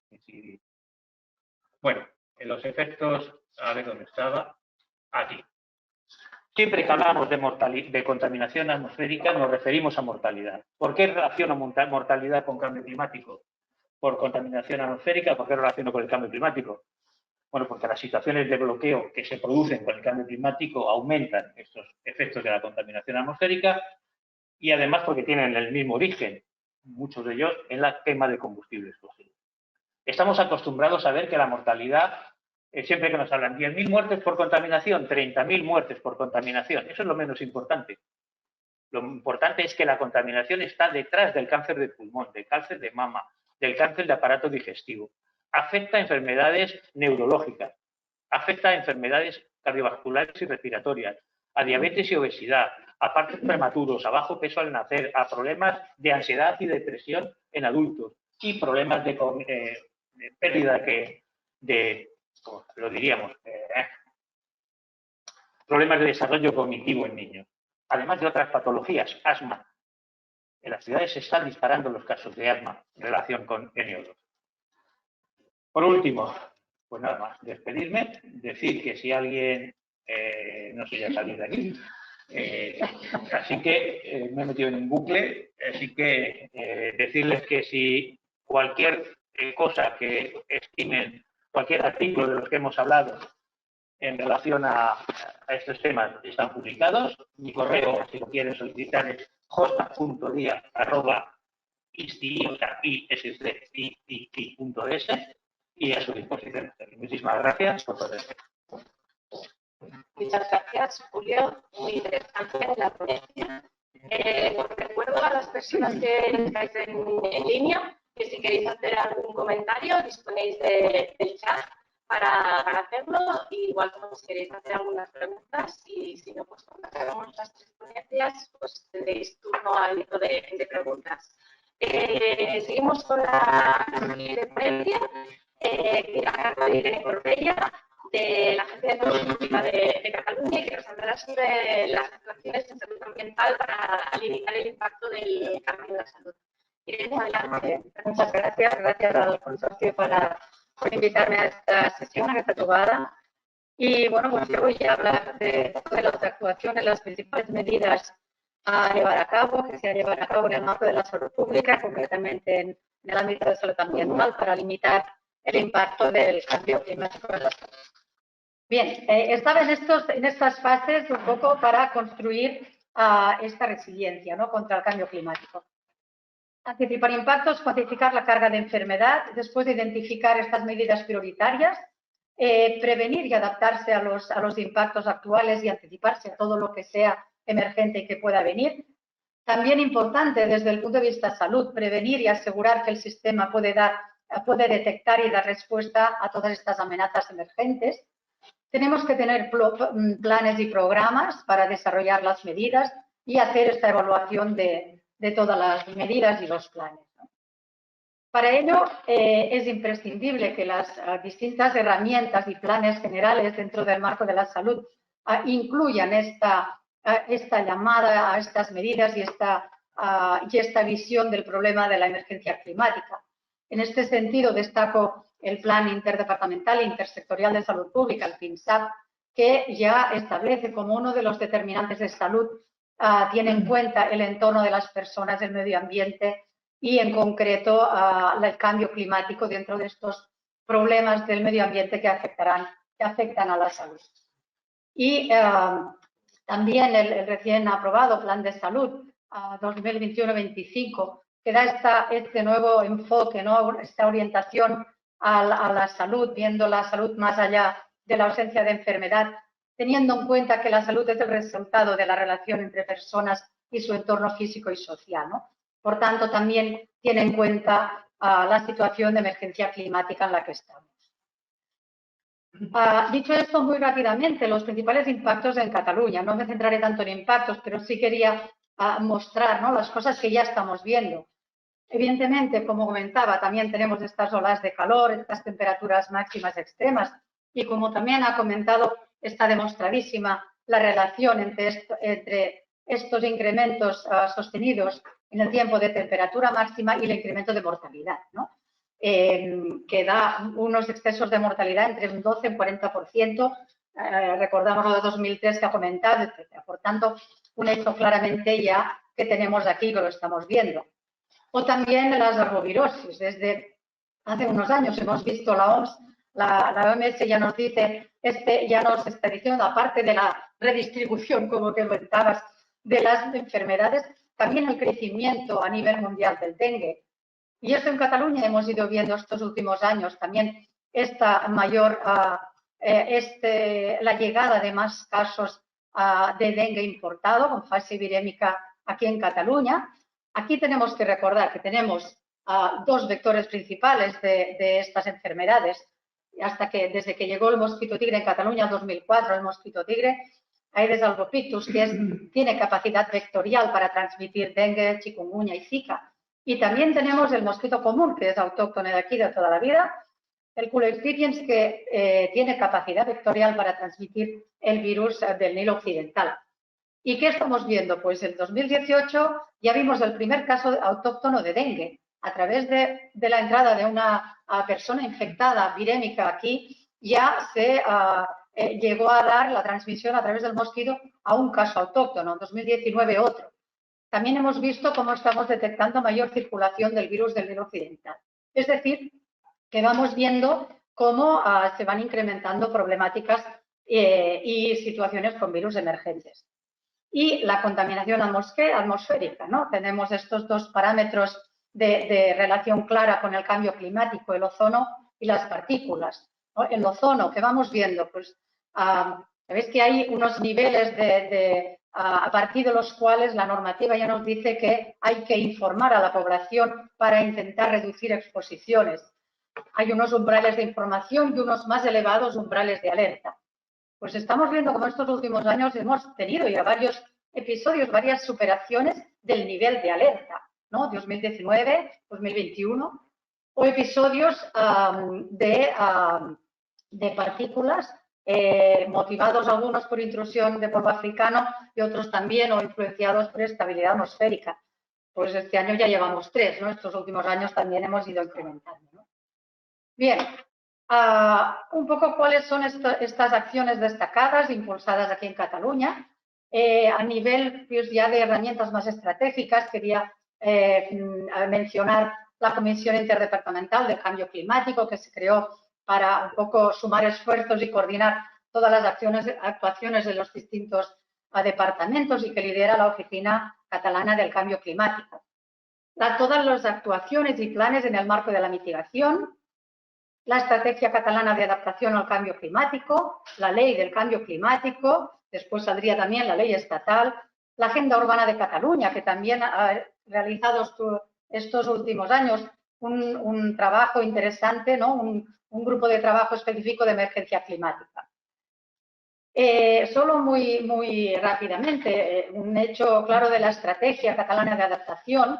bueno, en los efectos, a ver dónde estaba. Aquí. Siempre que hablamos de contaminación atmosférica nos referimos a mortalidad. ¿Por qué relaciono mortalidad con cambio climático? Por contaminación atmosférica, ¿por qué relaciono con el cambio climático? Bueno, porque las situaciones de bloqueo que se producen con el cambio climático aumentan estos efectos de la contaminación atmosférica y además porque tienen el mismo origen, muchos de ellos, en la quema de combustibles fósiles. Estamos acostumbrados a ver que la mortalidad, siempre que nos hablan 10.000 muertes por contaminación, 30.000 muertes por contaminación, eso es lo menos importante. Lo importante es que la contaminación está detrás del cáncer de pulmón, del cáncer de mama, del cáncer de aparato digestivo. Afecta a enfermedades neurológicas, afecta a enfermedades cardiovasculares y respiratorias, a diabetes y obesidad, a partos prematuros, a bajo peso al nacer, a problemas de ansiedad y depresión en adultos y problemas de pérdida ¿cómo lo diríamos? Problemas de desarrollo cognitivo en niños, además de otras patologías, asma. En las ciudades se están disparando los casos de asma en relación con NO2. Por último, pues nada más, despedirme, decir que si alguien, no sé ya salir de aquí, así que me he metido en un bucle, así que decirles que si cualquier cosa que estimen, cualquier artículo de los que hemos hablado en relación a estos temas están publicados, mi correo, si lo quieren solicitar, es j.dia@isti.es y a su disposición. Muchísimas gracias por todo esto. Muchas gracias, Julio. Muy interesante la ponencia. Recuerdo a las personas que estáis en línea que si queréis hacer algún comentario disponéis del chat para hacerlo. Igual como si queréis hacer algunas preguntas y si no, pues cuando hagamos las tres ponencias, pues tendréis turno abierto de preguntas. Seguimos con la siguiente ponencia. A cargo de Irene Corbella, de la Agencia de Salud Pública de Cataluña, que nos hablará sobre las actuaciones en salud ambiental para limitar el impacto del cambio de la salud. Irene, adelante. Muchas gracias. Gracias al consorcio por invitarme a esta sesión, a esta tocada. Y bueno, pues yo voy a hablar de las actuaciones, las principales medidas a llevar a cabo, que se llevan a cabo en el marco de la salud pública, concretamente en el ámbito de salud ambiental, para limitar el impacto del cambio climático en la salud. Bien, estaba en estas fases un poco para construir esta resiliencia, ¿no?, contra el cambio climático. Anticipar impactos, cuantificar la carga de enfermedad, después de identificar estas medidas prioritarias, prevenir y adaptarse a los impactos actuales y anticiparse a todo lo que sea emergente y que pueda venir. También importante desde el punto de vista salud, prevenir y asegurar que el sistema puede detectar y dar respuesta a todas estas amenazas emergentes. Tenemos que tener planes y programas para desarrollar las medidas y hacer esta evaluación de todas las medidas y los planes, ¿no? Para ello, es imprescindible que las distintas herramientas y planes generales dentro del marco de la salud incluyan esta esta llamada a estas medidas y esta visión del problema de la emergencia climática. En este sentido, destaco el Plan Interdepartamental e Intersectorial de Salud Pública, el PINSAP, que ya establece como uno de los determinantes de salud, tiene en cuenta el entorno de las personas, el medio ambiente y, en concreto, el cambio climático dentro de estos problemas del medio ambiente que afectan a la salud. Y también el recién aprobado Plan de Salud 2021-25, que da este nuevo enfoque, ¿no? Esta orientación a la salud, viendo la salud más allá de la ausencia de enfermedad, teniendo en cuenta que la salud es el resultado de la relación entre personas y su entorno físico y social, ¿no? Por tanto, también tiene en cuenta la situación de emergencia climática en la que estamos. Dicho esto, muy rápidamente, los principales impactos en Cataluña. No me centraré tanto en impactos, pero sí quería mostrar, ¿no?, las cosas que ya estamos viendo. Evidentemente, como comentaba, también tenemos estas olas de calor, estas temperaturas máximas extremas, y como también ha comentado, está demostradísima la relación entre estos incrementos sostenidos en el tiempo de temperatura máxima y el incremento de mortalidad, ¿no? Que da unos excesos de mortalidad entre un 12 y un 40%, recordamos lo de 2003 que ha comentado, etc. Por tanto, un hecho claramente ya que tenemos aquí, que lo estamos viendo. O también las arbovirosis. Desde hace unos años hemos visto la OMS ya nos dice, ya nos está diciendo, aparte de la redistribución, como te comentabas, de las enfermedades, también el crecimiento a nivel mundial del dengue. Y esto en Cataluña hemos ido viendo estos últimos años también esta mayor, la llegada de más casos de dengue importado con fase virémica aquí en Cataluña. Aquí tenemos que recordar que tenemos dos vectores principales de estas enfermedades. Desde que llegó el mosquito tigre en Cataluña en 2004, el mosquito tigre, Aedes albopictus, que tiene capacidad vectorial para transmitir dengue, chikungunya y zika. Y también tenemos el mosquito común, que es autóctono de aquí de toda la vida, el Culexipiens, que tiene capacidad vectorial para transmitir el virus del Nilo Occidental. ¿Y qué estamos viendo? Pues en 2018 ya vimos el primer caso autóctono de dengue. A través de la entrada de una persona infectada virémica aquí, ya se llegó a dar la transmisión a través del mosquito a un caso autóctono, en 2019 otro. También hemos visto cómo estamos detectando mayor circulación del virus del Nilo Occidental. Es decir, que vamos viendo cómo se van incrementando problemáticas y situaciones con virus emergentes. Y la contaminación atmosférica, ¿no? Tenemos estos dos parámetros de relación clara con el cambio climático, el ozono y las partículas, ¿no? El ozono, que vamos viendo, pues sabéis que hay unos niveles a partir de los cuales la normativa ya nos dice que hay que informar a la población para intentar reducir exposiciones. Hay unos umbrales de información y unos más elevados umbrales de alerta. Pues estamos viendo como estos últimos años hemos tenido ya varios episodios, varias superaciones del nivel de alerta, ¿no? 2019, 2021, o episodios de partículas motivados algunos por intrusión de polvo africano y otros también o influenciados por estabilidad atmosférica. Pues este año ya llevamos 3, ¿no? Estos últimos años también hemos ido incrementando, ¿no? Bien, un poco cuáles son estas acciones destacadas, impulsadas aquí en Cataluña. A nivel pues, ya de herramientas más estratégicas, quería mencionar la Comisión Interdepartamental del Cambio Climático, que se creó para un poco sumar esfuerzos y coordinar todas las actuaciones de los distintos departamentos y que lidera la Oficina Catalana del Cambio Climático. Todas las actuaciones y planes en el marco de la mitigación, la Estrategia Catalana de Adaptación al Cambio Climático, la Ley del Cambio Climático, después saldría también la Ley Estatal, la Agenda Urbana de Cataluña, que también ha realizado estos últimos años un trabajo interesante, ¿no? Un grupo de trabajo específico de emergencia climática. Solo muy rápidamente, un hecho claro de la Estrategia Catalana de Adaptación,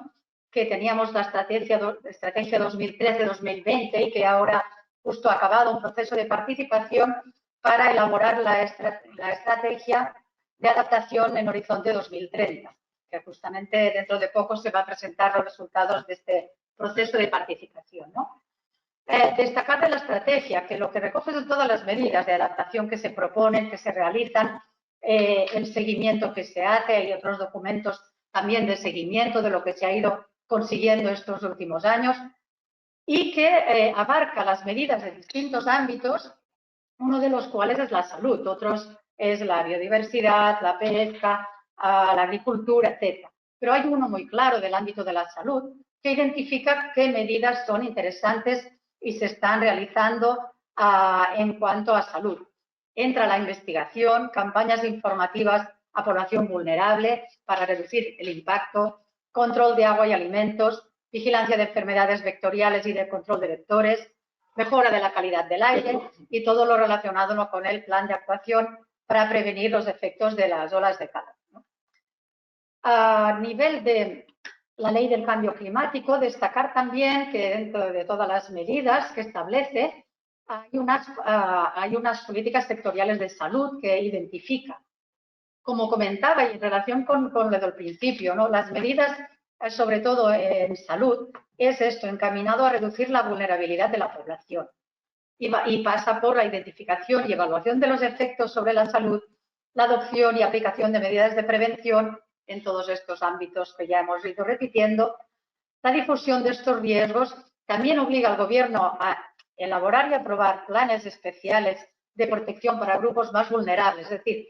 que teníamos la Estrategia 2013-2020 y que ahora justo ha acabado un proceso de participación para elaborar la estrategia de adaptación en Horizonte 2030, que justamente dentro de poco se van a presentar los resultados de este proceso de participación, ¿no? Destacar de la estrategia que lo que recoge son todas las medidas de adaptación que se proponen, que se realizan, el seguimiento que se hace, hay otros documentos también de seguimiento de lo que se ha ido consiguiendo estos últimos años y que abarca las medidas de distintos ámbitos, uno de los cuales es la salud, otros es la biodiversidad, la pesca, la agricultura, etc. Pero hay uno muy claro del ámbito de la salud que identifica qué medidas son interesantes y se están realizando en cuanto a salud. Entra la investigación, campañas informativas a población vulnerable para reducir el impacto, control de agua y alimentos, vigilancia de enfermedades vectoriales y de control de vectores, mejora de la calidad del aire y todo lo relacionado con el plan de actuación para prevenir los efectos de las olas de calor, ¿no? A nivel de la ley del cambio climático, destacar también que dentro de todas las medidas que establece hay unas políticas sectoriales de salud que identifica. Como comentaba y en relación con lo del principio, ¿no? Las medidas, sobre todo en salud, es esto, encaminado a reducir la vulnerabilidad de la población. Y pasa por la identificación y evaluación de los efectos sobre la salud, la adopción y aplicación de medidas de prevención en todos estos ámbitos que ya hemos ido repitiendo. La difusión de estos riesgos también obliga al Gobierno a elaborar y aprobar planes especiales de protección para grupos más vulnerables. Es decir,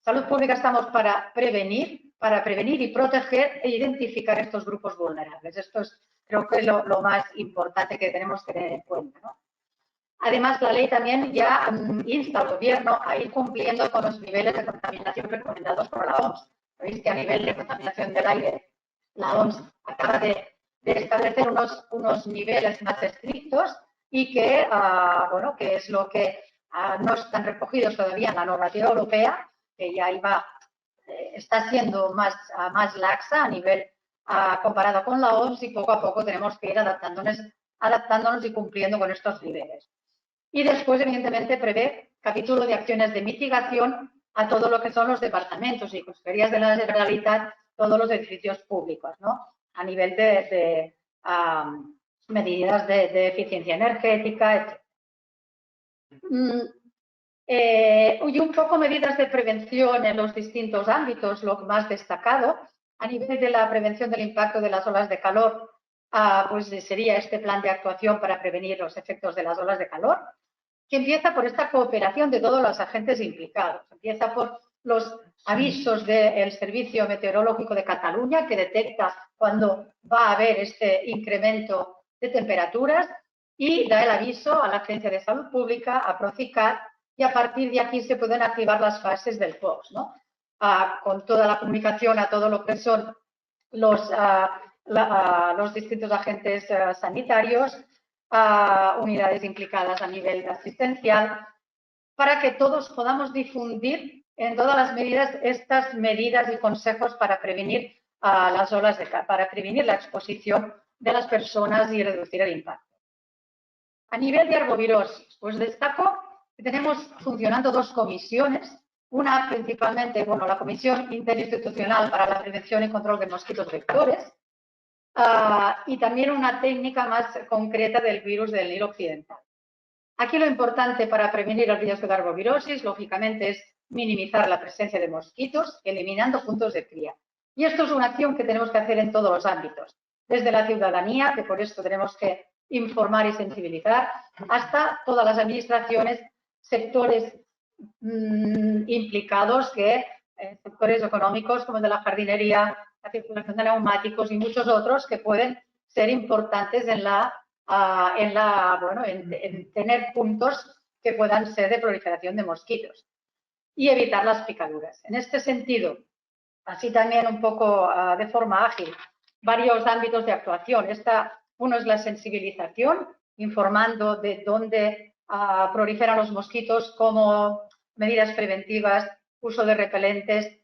salud pública estamos para prevenir y proteger e identificar estos grupos vulnerables. Esto es, creo que es lo más importante que tenemos que tener en cuenta, ¿no? Además, la ley también ya insta al Gobierno a ir cumpliendo con los niveles de contaminación recomendados por la OMS. Veis que a nivel de contaminación del aire, la OMS acaba de establecer unos niveles más estrictos y que, bueno, que es lo que no están recogidos todavía en la normativa europea, que ya está siendo más laxa a nivel comparado con la OMS y poco a poco tenemos que ir adaptándonos y cumpliendo con estos niveles. Y después, evidentemente, prevé capítulo de acciones de mitigación a todo lo que son los departamentos y consejerías de la Generalitat, todos los edificios públicos, ¿no? A nivel de medidas de eficiencia energética, etc. Y un poco medidas de prevención en los distintos ámbitos, lo más destacado, a nivel de la prevención del impacto de las olas de calor, pues sería este plan de actuación para prevenir los efectos de las olas de calor, que empieza por esta cooperación de todos los agentes implicados. Empieza por los avisos del Servicio Meteorológico de Cataluña, que detecta cuando va a haber este incremento de temperaturas y da el aviso a la Agencia de Salud Pública, a Procicat, y a partir de aquí se pueden activar las fases del POS, ¿no? Con toda la comunicación a todo lo que son los distintos agentes sanitarios, unidades implicadas a nivel asistencial, para que todos podamos difundir en todas las medidas estas medidas y consejos para prevenir las olas de calor, para prevenir la exposición de las personas y reducir el impacto. A nivel de arbovirosis, pues destaco que tenemos funcionando dos comisiones, una principalmente, bueno, la Comisión Interinstitucional para la Prevención y Control de Mosquitos Vectores, y también una técnica más concreta del virus del Nilo Occidental. Aquí lo importante para prevenir el riesgo de arbovirosis, lógicamente, es minimizar la presencia de mosquitos, eliminando puntos de cría. Y esto es una acción que tenemos que hacer en todos los ámbitos, desde la ciudadanía, que por esto tenemos que informar y sensibilizar, hasta todas las administraciones, sectores implicados, sectores económicos como el de la jardinería, la circulación de neumáticos y muchos otros que pueden ser importantes en tener puntos que puedan ser de proliferación de mosquitos y evitar las picaduras. En este sentido, así también un poco de forma ágil, varios ámbitos de actuación. Uno es la sensibilización, informando de dónde proliferan los mosquitos, como medidas preventivas, uso de repelentes.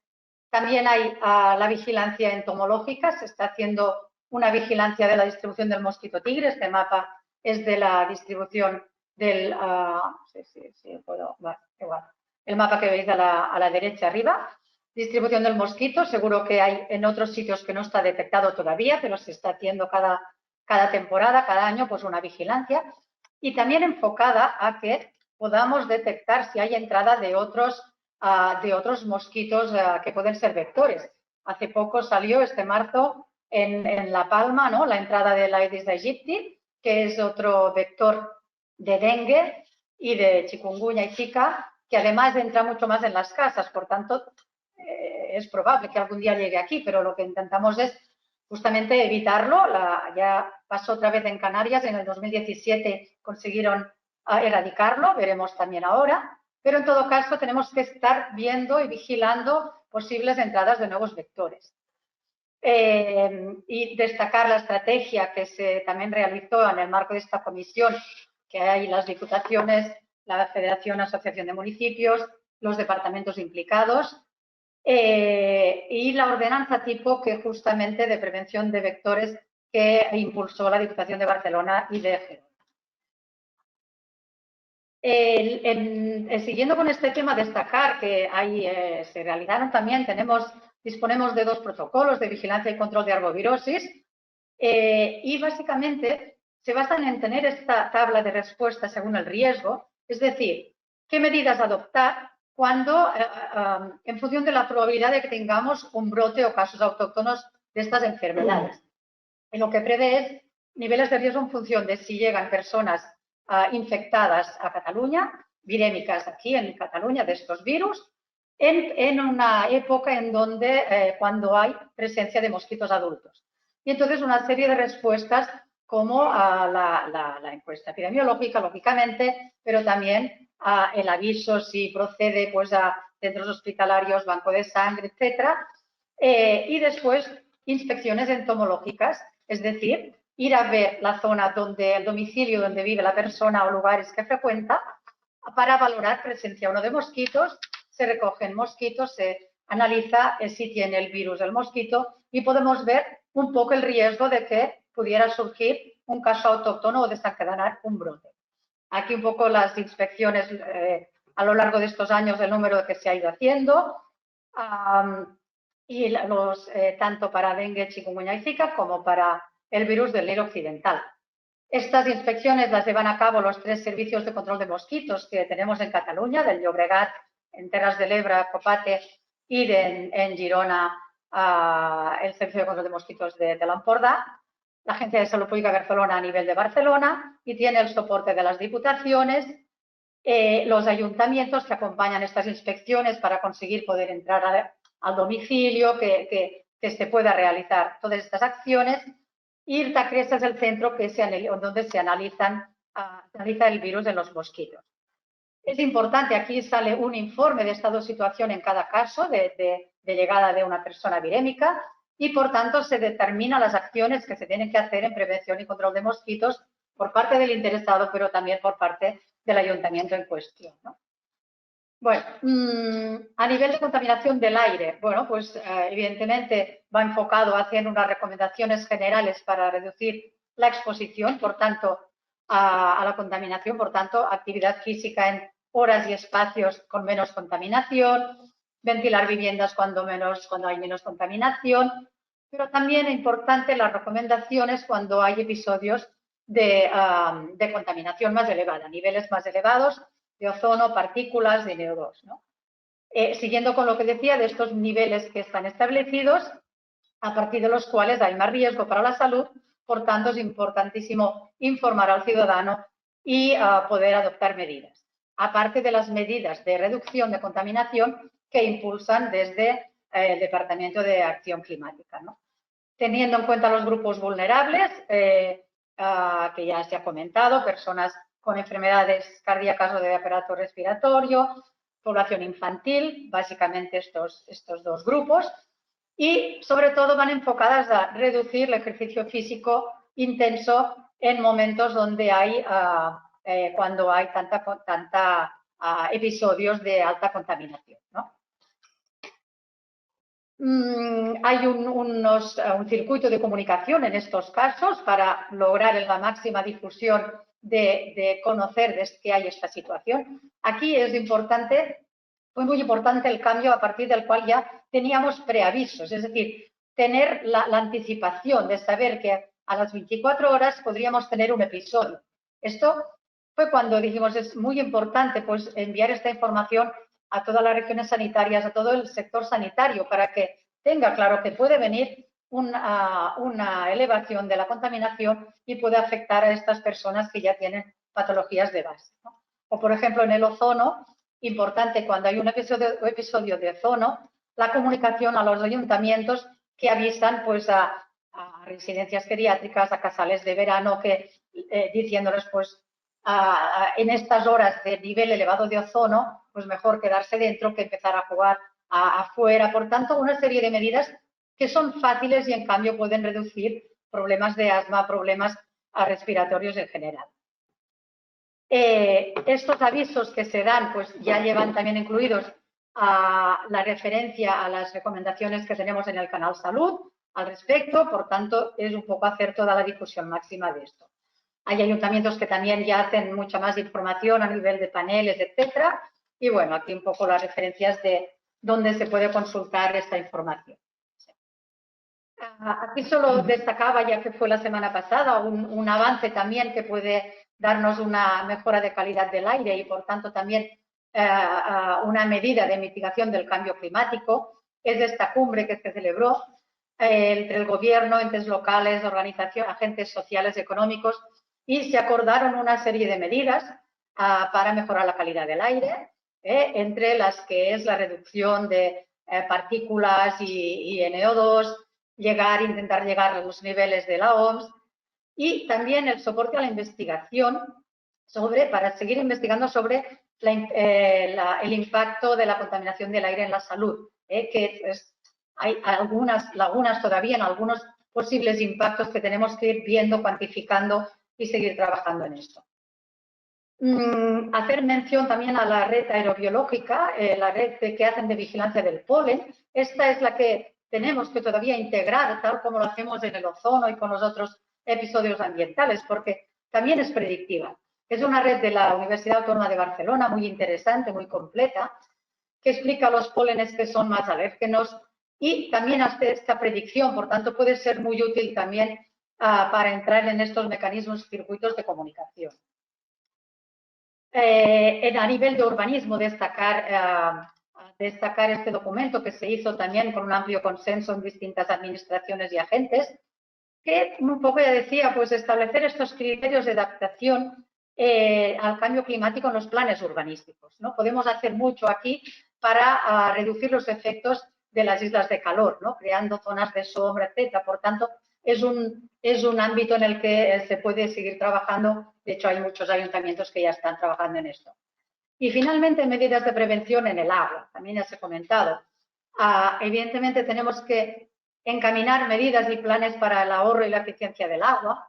También hay la vigilancia entomológica, se está haciendo una vigilancia de la distribución del mosquito tigre. Este mapa es de la distribución del... el mapa que veis a la derecha arriba. Distribución del mosquito, seguro que hay en otros sitios que no está detectado todavía, pero se está haciendo cada temporada, cada año, pues una vigilancia. Y también enfocada a que podamos detectar si hay entrada de otros mosquitos que pueden ser vectores. Hace poco salió, este marzo, en La Palma, ¿no?, la entrada del Aedes aegypti, que es otro vector de dengue y de chikungunya y zika, que además entra mucho más en las casas. Por tanto, es probable que algún día llegue aquí, pero lo que intentamos es justamente evitarlo. Ya pasó otra vez en Canarias, en el 2017 consiguieron erradicarlo, veremos también ahora, pero en todo caso tenemos que estar viendo y vigilando posibles entradas de nuevos vectores. Y destacar la estrategia que se también realizó en el marco de esta comisión, que hay las diputaciones, la Federación Asociación de Municipios, los departamentos implicados, y la ordenanza tipo que justamente de prevención de vectores que impulsó la Diputación de Barcelona y de Gerona. Siguiendo con este tema, destacar que se realizaron también, disponemos de 2 protocolos de vigilancia y control de arbovirosis, y básicamente se basan en tener esta tabla de respuesta según el riesgo, es decir, qué medidas adoptar cuando, en función de la probabilidad de que tengamos un brote o casos autóctonos de estas enfermedades. Y lo que prevé es niveles de riesgo en función de si llegan personas infectadas a Cataluña, virémicas aquí en Cataluña de estos virus, en una época en donde, cuando hay presencia de mosquitos adultos. Y entonces una serie de respuestas como la encuesta epidemiológica, lógicamente, pero también el aviso si procede pues a centros hospitalarios, banco de sangre, etcétera, y después inspecciones entomológicas, es decir, ir a ver la zona donde, el domicilio donde vive la persona o lugares que frecuenta para valorar presencia o no de mosquitos. Se recogen mosquitos, se analiza si tiene el virus del mosquito y podemos ver un poco el riesgo de que pudiera surgir un caso autóctono o desencadenar un brote. Aquí un poco las inspecciones a lo largo de estos años, el número que se ha ido haciendo, y tanto para dengue, chikungunya y zika como para el virus del Nilo occidental. Estas inspecciones las llevan a cabo los 3 servicios de control de mosquitos que tenemos en Cataluña, del Llobregat, en Terras de l'Ebre, Copate, y en Girona, el Servicio de Control de Mosquitos de l'Empordà, la Agencia de Salud Pública de Barcelona a nivel de Barcelona, y tiene el soporte de las diputaciones, los ayuntamientos que acompañan estas inspecciones para conseguir poder entrar al domicilio, que se pueda realizar todas estas acciones. Y IRTA-CRESA es el centro donde se analiza el virus en los mosquitos. Es importante, aquí sale un informe de estado de situación en cada caso de llegada de una persona virémica y, por tanto, se determinan las acciones que se tienen que hacer en prevención y control de mosquitos por parte del interesado, pero también por parte del ayuntamiento en cuestión, ¿no? Bueno, a nivel de contaminación del aire, bueno, pues evidentemente va enfocado hacia unas recomendaciones generales para reducir la exposición, por tanto, a la contaminación, por tanto, actividad física en horas y espacios con menos contaminación, ventilar viviendas cuando hay menos contaminación, pero también es importante las recomendaciones cuando hay episodios de contaminación más elevada, niveles más elevados de ozono, partículas de NO2, ¿no? Siguiendo con lo que decía de estos niveles que están establecidos, a partir de los cuales hay más riesgo para la salud, por tanto es importantísimo informar al ciudadano y poder adoptar medidas. Aparte de las medidas de reducción de contaminación que impulsan desde el Departamento de Acción Climática, ¿no? Teniendo en cuenta los grupos vulnerables, que ya se ha comentado, personas con enfermedades cardíacas o de aparato respiratorio, población infantil, básicamente estos 2 grupos, y sobre todo van enfocadas a reducir el ejercicio físico intenso en momentos donde cuando hay tanta episodios de alta contaminación, ¿no? Hay un circuito de comunicación en estos casos para lograr la máxima difusión de conocer que hay esta situación. Aquí es importante fue muy importante el cambio a partir del cual ya teníamos preavisos, es decir, tener la anticipación de saber que a las 24 horas podríamos tener un episodio. Esto fue cuando dijimos, es muy importante pues enviar esta información a todas las regiones sanitarias, a todo el sector sanitario, para que tenga claro que puede venir una elevación de la contaminación y puede afectar a estas personas que ya tienen patologías de base, ¿no? O, por ejemplo, en el ozono, importante cuando hay un episodio de ozono, la comunicación a los ayuntamientos que avisan pues a residencias geriátricas, a casales de verano, que diciéndoles pues en estas horas de nivel elevado de ozono, pues mejor quedarse dentro que empezar a jugar afuera. Por tanto, una serie de medidas que son fáciles y en cambio pueden reducir problemas de asma, problemas respiratorios en general. Estos avisos que se dan pues ya llevan también incluidos la referencia a las recomendaciones que tenemos en el canal Salud al respecto, por tanto es un poco hacer toda la difusión máxima de esto. Hay ayuntamientos que también ya hacen mucha más información a nivel de paneles, etcétera, y bueno, aquí un poco las referencias de dónde se puede consultar esta información. Aquí solo destacaba, ya que fue la semana pasada, un avance también que puede darnos una mejora de calidad del aire y, por tanto, también una medida de mitigación del cambio climático. Es esta cumbre que se celebró entre el gobierno, entes locales, organizaciones, agentes sociales, económicos, y se acordaron una serie de medidas para mejorar la calidad del aire, entre las que es la reducción de partículas y NO2, intentar llegar a los niveles de la OMS, y también el soporte a la investigación para seguir investigando sobre el impacto de la contaminación del aire en la salud, que hay algunas lagunas todavía en algunos posibles impactos que tenemos que ir viendo, cuantificando y seguir trabajando en esto. Hacer mención también a la red aerobiológica, la red que hacen de vigilancia del polen. Esta es la que tenemos que todavía integrar, tal como lo hacemos en el ozono y con los otros episodios ambientales, porque también es predictiva. Es una red de la Universidad Autónoma de Barcelona, muy interesante, muy completa, que explica los pólenes que son más alérgenos y también hace esta predicción, por tanto puede ser muy útil también para entrar en estos mecanismos, circuitos de comunicación. A nivel de urbanismo, destacar este documento que se hizo también con un amplio consenso en distintas administraciones y agentes, que un poco ya decía, pues establecer estos criterios de adaptación al cambio climático en los planes urbanísticos, ¿no? Podemos hacer mucho aquí para reducir los efectos de las islas de calor, ¿no? Creando zonas de sombra, etcétera. Por tanto, es un ámbito en el que se puede seguir trabajando. De hecho, hay muchos ayuntamientos que ya están trabajando en esto. Y finalmente, medidas de prevención en el agua. También ya se ha comentado. Evidentemente, tenemos que encaminar medidas y planes para el ahorro y la eficiencia del agua.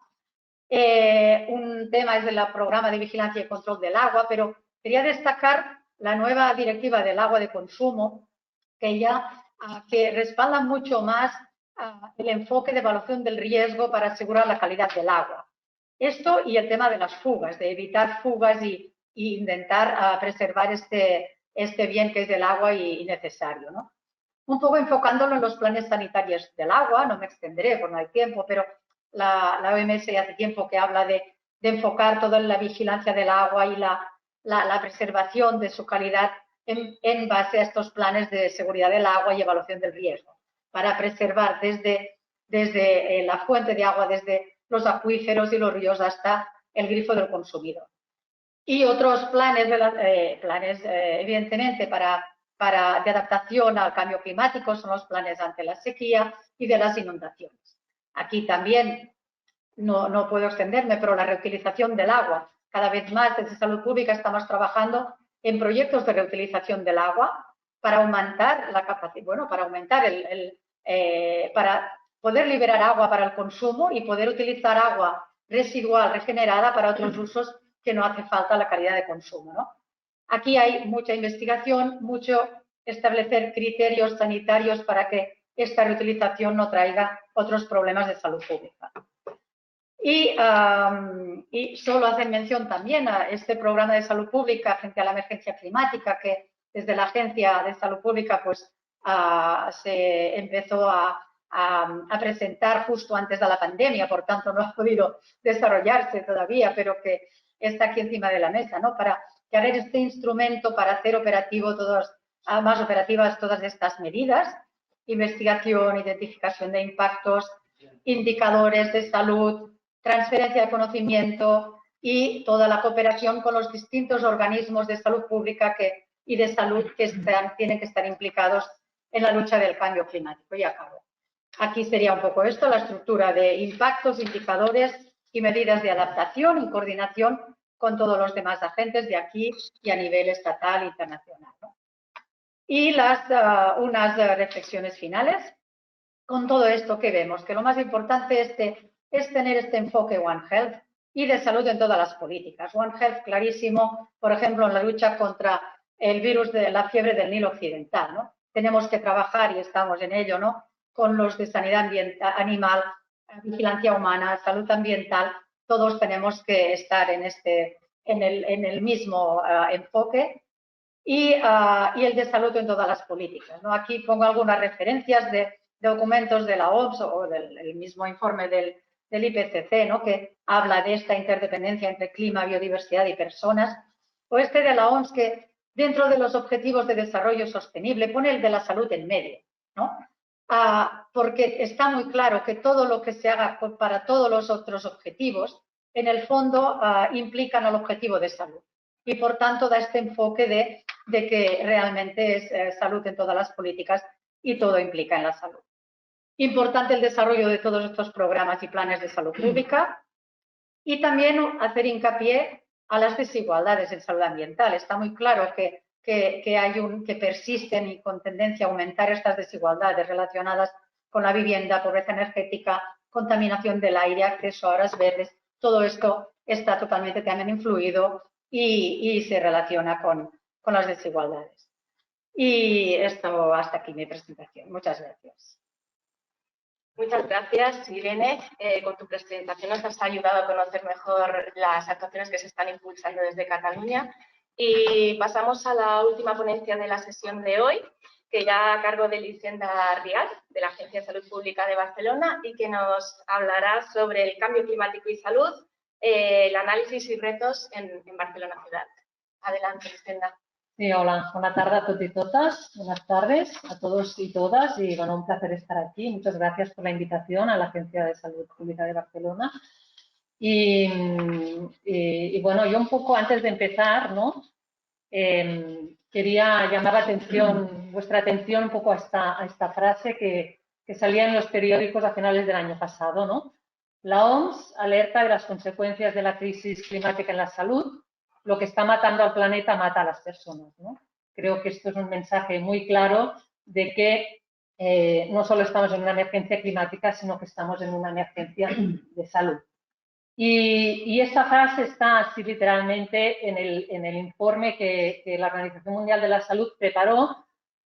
Un tema es el programa de vigilancia y control del agua, pero quería destacar la nueva directiva del agua de consumo, que respalda mucho más el enfoque de evaluación del riesgo para asegurar la calidad del agua. Esto y el tema de las fugas, de evitar fugas y intentar preservar este bien que es del agua y necesario, ¿no? Un poco enfocándolo en los planes sanitarios del agua, no me extenderé por no hay tiempo, pero la OMS ya hace tiempo que habla de enfocar toda la vigilancia del agua y la preservación de su calidad en base a estos planes de seguridad del agua y evaluación del riesgo, para preservar desde la fuente de agua, desde los acuíferos y los ríos hasta el grifo del consumidor. Y otros planes, evidentemente, de adaptación al cambio climático son los planes ante la sequía y de las inundaciones. Aquí también, no puedo extenderme, pero la reutilización del agua. Cada vez más desde Salud Pública estamos trabajando en proyectos de reutilización del agua para aumentar la capacidad, para poder liberar agua para el consumo y poder utilizar agua residual regenerada para otros usos que no hace falta la calidad de consumo, ¿no? Aquí hay mucha investigación, mucho establecer criterios sanitarios para que esta reutilización no traiga otros problemas de salud pública. Y solo hacen mención también a este programa de salud pública frente a la emergencia climática, que desde la Agencia de Salud Pública pues se empezó a presentar justo antes de la pandemia, por tanto no ha podido desarrollarse todavía, pero que está aquí encima de la mesa, ¿no? Para crear este instrumento para hacer más operativas todas estas medidas: investigación, identificación de impactos, indicadores de salud, transferencia de conocimiento y toda la cooperación con los distintos organismos de salud pública y de salud que tienen que estar implicados en la lucha del cambio climático. Y acabo. Aquí sería un poco esto, la estructura de impactos, indicadores y medidas de adaptación y coordinación con todos los demás agentes de aquí y a nivel estatal e internacional, ¿no? Y unas reflexiones finales. Con todo esto que vemos, que lo más importante es tener este enfoque One Health y de salud en todas las políticas. One Health clarísimo, por ejemplo, en la lucha contra el virus de la fiebre del Nilo Occidental, ¿no? Tenemos que trabajar, y estamos en ello, ¿no?, con los de sanidad animal, vigilancia humana, salud ambiental. Todos tenemos que estar en el mismo enfoque. Y el de salud en todas las políticas, ¿no? Aquí pongo algunas referencias de documentos de la OMS o del mismo informe del IPCC, ¿no?, que habla de esta interdependencia entre clima, biodiversidad y personas, o de la OMS, que dentro de los objetivos de desarrollo sostenible pone el de la salud en medio, ¿no? Porque está muy claro que todo lo que se haga para todos los otros objetivos, en el fondo implican el objetivo de salud. Y por tanto da este enfoque de que realmente es salud en todas las políticas y todo implica en la salud. Importante el desarrollo de todos estos programas y planes de salud pública y también hacer hincapié a las desigualdades en salud ambiental. Está muy claro que persisten y con tendencia a aumentar estas desigualdades relacionadas con la vivienda, pobreza energética, contaminación del aire, acceso a horas verdes. Todo esto está totalmente también influido y se relaciona con las desigualdades. Y esto, hasta aquí mi presentación. Muchas gracias. Muchas gracias, Irene. Con tu presentación nos has ayudado a conocer mejor las actuaciones que se están impulsando desde Cataluña. Y pasamos a la última ponencia de la sesión de hoy, que ya a cargo de Elisenda Rial, de la Agencia de Salud Pública de Barcelona, y que nos hablará sobre el cambio climático y salud, el análisis y retos en Barcelona ciudad. Adelante, Elisenda. Sí, hola, buenas tardes a todos y todas, buenas tardes a todos y todas, y bueno, un placer estar aquí. Muchas gracias por la invitación a la Agencia de Salud Pública de Barcelona. Y bueno, yo un poco antes de empezar, ¿no?, quería llamar vuestra atención un poco a esta frase que salía en los periódicos a finales del año pasado, ¿no? La OMS alerta de las consecuencias de la crisis climática en la salud. Lo que está matando al planeta mata a las personas, ¿no? Creo que esto es un mensaje muy claro de que no solo estamos en una emergencia climática, sino que estamos en una emergencia de salud. Y esta frase está así literalmente en el informe que la Organización Mundial de la Salud preparó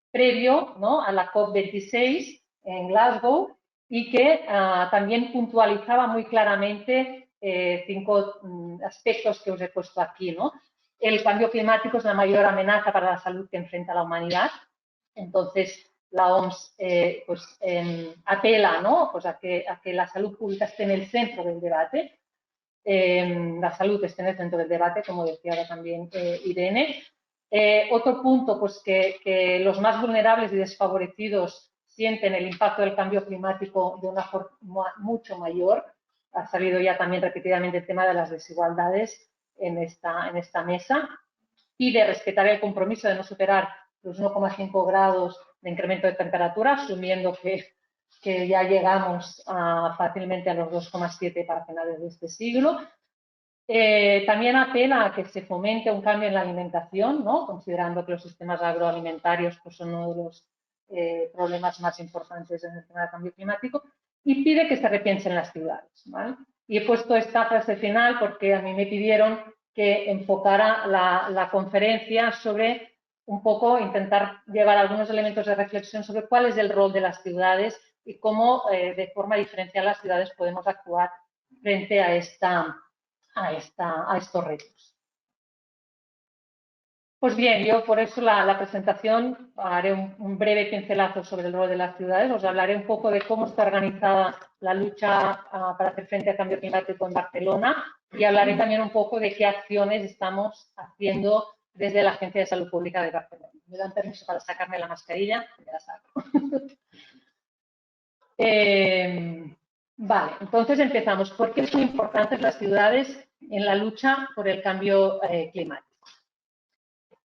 previo, ¿no?, a la COP26 en Glasgow, y que también puntualizaba muy claramente 5 aspectos que os he puesto aquí, ¿no? El cambio climático es la mayor amenaza para la salud que enfrenta la humanidad. Entonces, la OMS apela, ¿no?, pues a que la salud pública esté en el centro del debate. La salud esté en el centro del debate, como decía ahora también Irene. Otro punto, pues que los más vulnerables y desfavorecidos sienten el impacto del cambio climático de una forma mucho mayor. Ha salido ya también repetidamente el tema de las desigualdades en esta mesa. Pide respetar el compromiso de no superar los 1,5 grados de incremento de temperatura, asumiendo que ya llegamos fácilmente a los 2,7 para finales de este siglo. También apela a que se fomente un cambio en la alimentación, ¿no?, considerando que los sistemas agroalimentarios pues, son uno de los problemas más importantes en el tema del cambio climático, y pide que se repiensen las ciudades, ¿vale? Y he puesto esta frase final porque a mí me pidieron que enfocara la conferencia sobre un poco intentar llevar algunos elementos de reflexión sobre cuál es el rol de las ciudades y cómo de forma diferencial las ciudades podemos actuar frente a estos retos. Pues bien, yo por eso la presentación haré un breve pincelazo sobre el rol de las ciudades. Os hablaré un poco de cómo está organizada la lucha para hacer frente al cambio climático en Barcelona y hablaré también un poco de qué acciones estamos haciendo desde la Agencia de Salud Pública de Barcelona. Me dan permiso para sacarme la mascarilla, ya la saco. Vale, entonces empezamos. ¿Por qué son importantes las ciudades en la lucha por el cambio climático?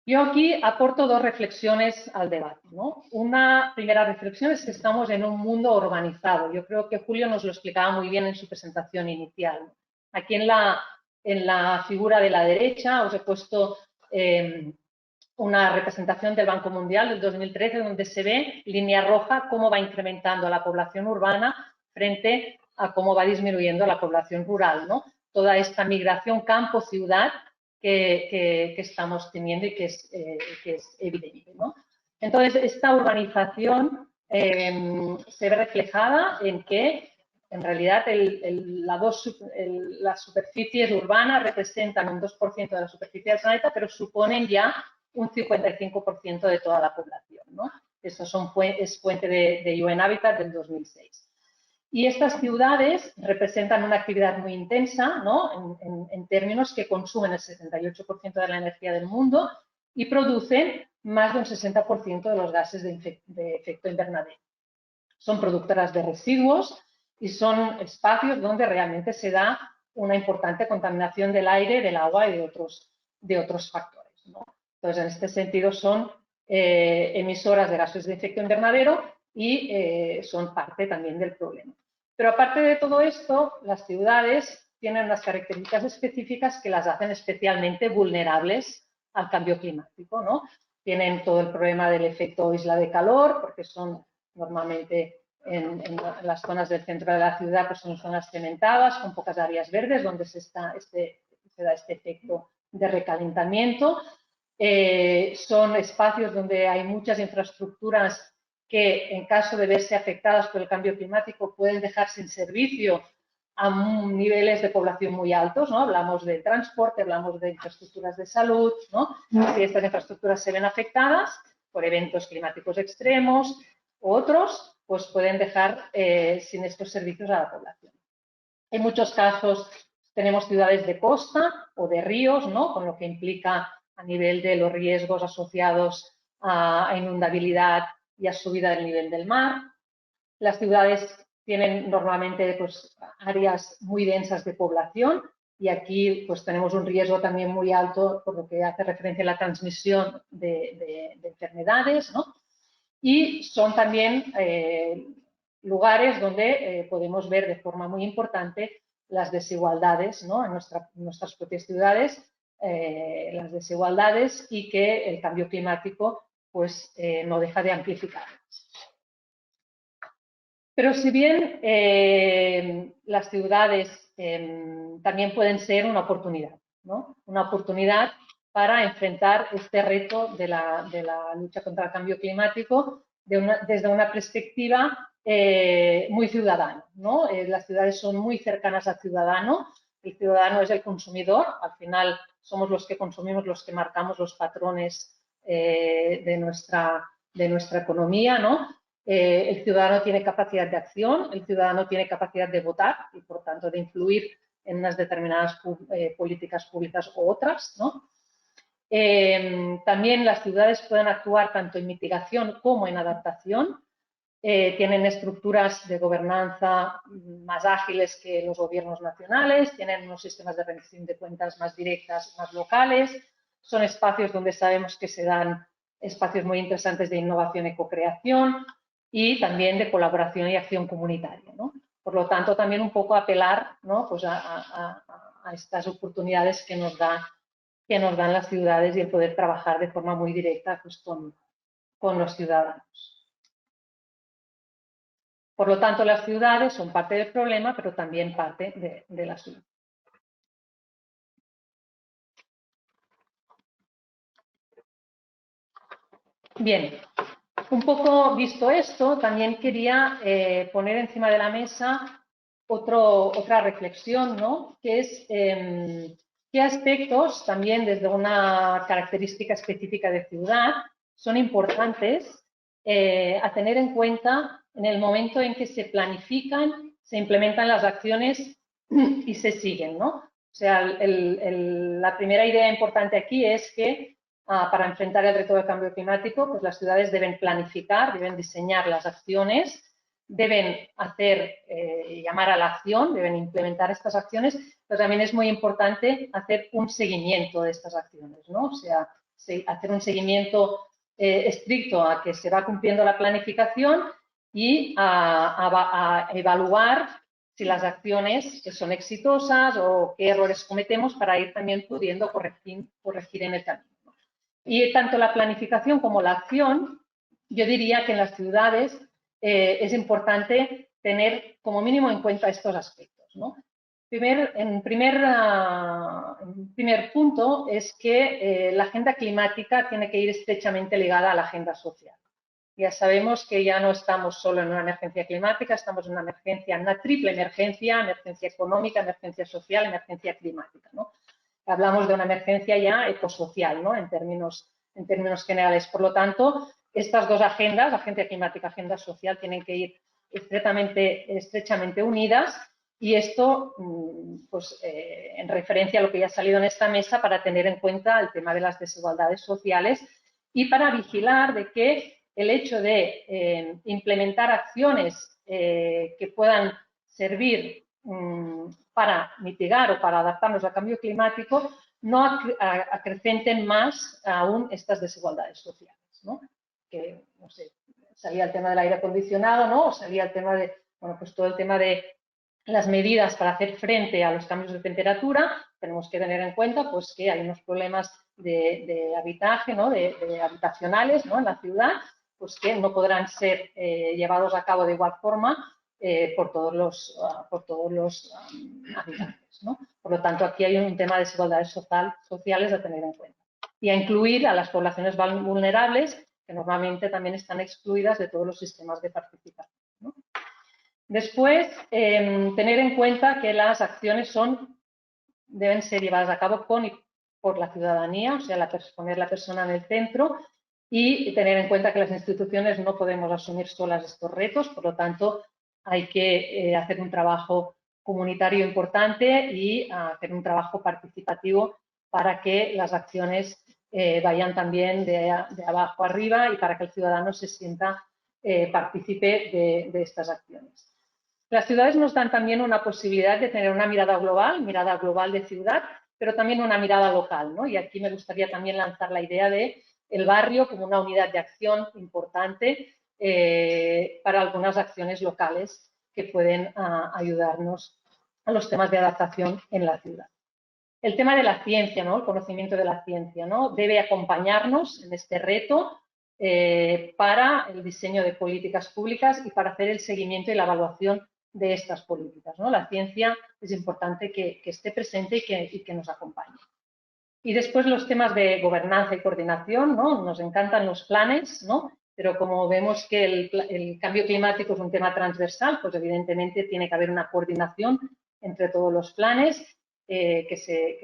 Yo aquí aporto dos reflexiones al debate, ¿no? Una primera reflexión es que estamos en un mundo urbanizado. Yo creo que Julio nos lo explicaba muy bien en su presentación inicial. Aquí en la figura de la derecha os he puesto una representación del Banco Mundial del 2013 donde se ve línea roja cómo va incrementando la población urbana frente a cómo va disminuyendo la población rural, ¿no? Toda esta migración campo-ciudad que estamos teniendo y que es evidente, ¿no? Entonces, esta urbanización se ve reflejada en que, en realidad, las superficies urbanas representan un 2% de la superficie del planeta, pero suponen ya un 55% de toda la población, ¿no? Esto es fuente de UN Habitat del 2006. Y estas ciudades representan una actividad muy intensa, ¿no? en términos que consumen el 78% de la energía del mundo y producen más de un 60% de los gases de efecto invernadero. Son productoras de residuos y son espacios donde realmente se da una importante contaminación del aire, del agua y de otros factores, ¿no? Entonces, en este sentido, son emisoras de gases de efecto invernadero y son parte también del problema. Pero aparte de todo esto, las ciudades tienen unas características específicas que las hacen especialmente vulnerables al cambio climático, ¿no? Tienen todo el problema del efecto isla de calor, porque son normalmente en las zonas del centro de la ciudad, pues son zonas cementadas, con pocas áreas verdes, donde se da este efecto de recalentamiento. Son espacios donde hay muchas infraestructuras que, en caso de verse afectadas por el cambio climático, pueden dejar sin servicio a niveles de población muy altos, ¿no? Hablamos de transporte, hablamos de infraestructuras de salud, ¿no? Si estas infraestructuras se ven afectadas por eventos climáticos extremos u otros, pues pueden dejar sin estos servicios a la población. En muchos casos tenemos ciudades de costa o de ríos, ¿no? Con lo que implica a nivel de los riesgos asociados a inundabilidad y a subida del nivel del mar. Las ciudades tienen normalmente pues, áreas muy densas de población y aquí pues, tenemos un riesgo también muy alto por lo que hace referencia a la transmisión de enfermedades, ¿no? Y son también lugares donde podemos ver de forma muy importante las desigualdades, ¿no? En nuestras propias ciudades, las desigualdades y que el cambio climático pues, no deja de amplificar. Pero si bien las ciudades también pueden ser una oportunidad, ¿no? Una oportunidad para enfrentar este reto de la lucha contra el cambio climático desde una perspectiva muy ciudadana, ¿no? Las ciudades son muy cercanas al ciudadano, el ciudadano es el consumidor, al final somos los que consumimos, los que marcamos los patrones de nuestra economía, ¿no? El ciudadano tiene capacidad de acción, el ciudadano tiene capacidad de votar y, por tanto, de influir en unas determinadas políticas públicas u otras, ¿no? También las ciudades pueden actuar tanto en mitigación como en adaptación. Tienen estructuras de gobernanza más ágiles que los gobiernos nacionales, tienen unos sistemas de rendición de cuentas más directas, más locales. Son espacios donde sabemos que se dan espacios muy interesantes de innovación y co-creación y también de colaboración y acción comunitaria, ¿no? Por lo tanto, también un poco apelar, ¿no? Pues a estas oportunidades que nos dan las ciudades y el poder trabajar de forma muy directa pues, con los ciudadanos. Por lo tanto, las ciudades son parte del problema, pero también parte de la solución. Bien, un poco visto esto, también quería poner encima de la mesa otra reflexión, ¿no? Que es ¿Qué aspectos, también desde una característica específica de ciudad, son importantes a tener en cuenta en el momento en que se planifican, se implementan las acciones y se siguen, ¿no? O sea, la primera idea importante aquí es que para enfrentar el reto del cambio climático, pues las ciudades deben planificar, deben diseñar las acciones, deben llamar a la acción, deben implementar estas acciones, pero también es muy importante hacer un seguimiento de estas acciones, ¿no? O sea, hacer un seguimiento estricto a que se va cumpliendo la planificación y a evaluar si las acciones son exitosas o qué errores cometemos para ir también pudiendo corregir en el camino. Y tanto la planificación como la acción, yo diría que en las ciudades es importante tener como mínimo en cuenta estos aspectos, ¿no? En primer punto es que la agenda climática tiene que ir estrechamente ligada a la agenda social. Ya sabemos que ya no estamos solo en una emergencia climática, estamos en una emergencia, una triple emergencia económica, emergencia social, emergencia climática, ¿no? Hablamos de una emergencia ya ecosocial, ¿no? En términos generales. Por lo tanto, estas dos agendas, agenda climática, agenda social, tienen que ir estrechamente unidas, y esto, pues, en referencia a lo que ya ha salido en esta mesa, para tener en cuenta el tema de las desigualdades sociales y para vigilar de que el hecho de implementar acciones que puedan servir para mitigar o para adaptarnos al cambio climático no acrecenten más aún estas desigualdades sociales, ¿no? Que, no sé, salía el tema del aire acondicionado, ¿no? O salía el tema de, bueno, pues todo el tema de las medidas para hacer frente a los cambios de temperatura. Tenemos que tener en cuenta, pues, que hay unos problemas de habitaje, ¿no? de habitacionales, ¿no? En la ciudad, pues que no podrán ser llevados a cabo de igual forma por todos los habitantes, ¿no? Por lo tanto, aquí hay un tema de desigualdades sociales a tener en cuenta. Y a incluir a las poblaciones vulnerables, que normalmente también están excluidas de todos los sistemas de participación, ¿no? Después, tener en cuenta que las acciones deben ser llevadas a cabo con y por la ciudadanía, o sea, poner la persona en el centro, y tener en cuenta que las instituciones no podemos asumir solas estos retos. Por lo tanto, hay que hacer un trabajo comunitario importante y hacer un trabajo participativo para que las acciones vayan también de abajo arriba y para que el ciudadano se sienta partícipe de estas acciones. Las ciudades nos dan también una posibilidad de tener una mirada global de ciudad, pero también una mirada local, ¿no? Y aquí me gustaría también lanzar la idea de el barrio como una unidad de acción importante para algunas acciones locales que pueden ayudarnos a los temas de adaptación en la ciudad. El tema de la ciencia, ¿no? El conocimiento de la ciencia, ¿no? Debe acompañarnos en este reto para el diseño de políticas públicas y para hacer el seguimiento y la evaluación de estas políticas, ¿no? La ciencia es importante que esté presente y que nos acompañe. Y después los temas de gobernanza y coordinación, ¿no? Nos encantan los planes, ¿no? Pero como vemos que el cambio climático es un tema transversal, pues evidentemente tiene que haber una coordinación entre todos los planes que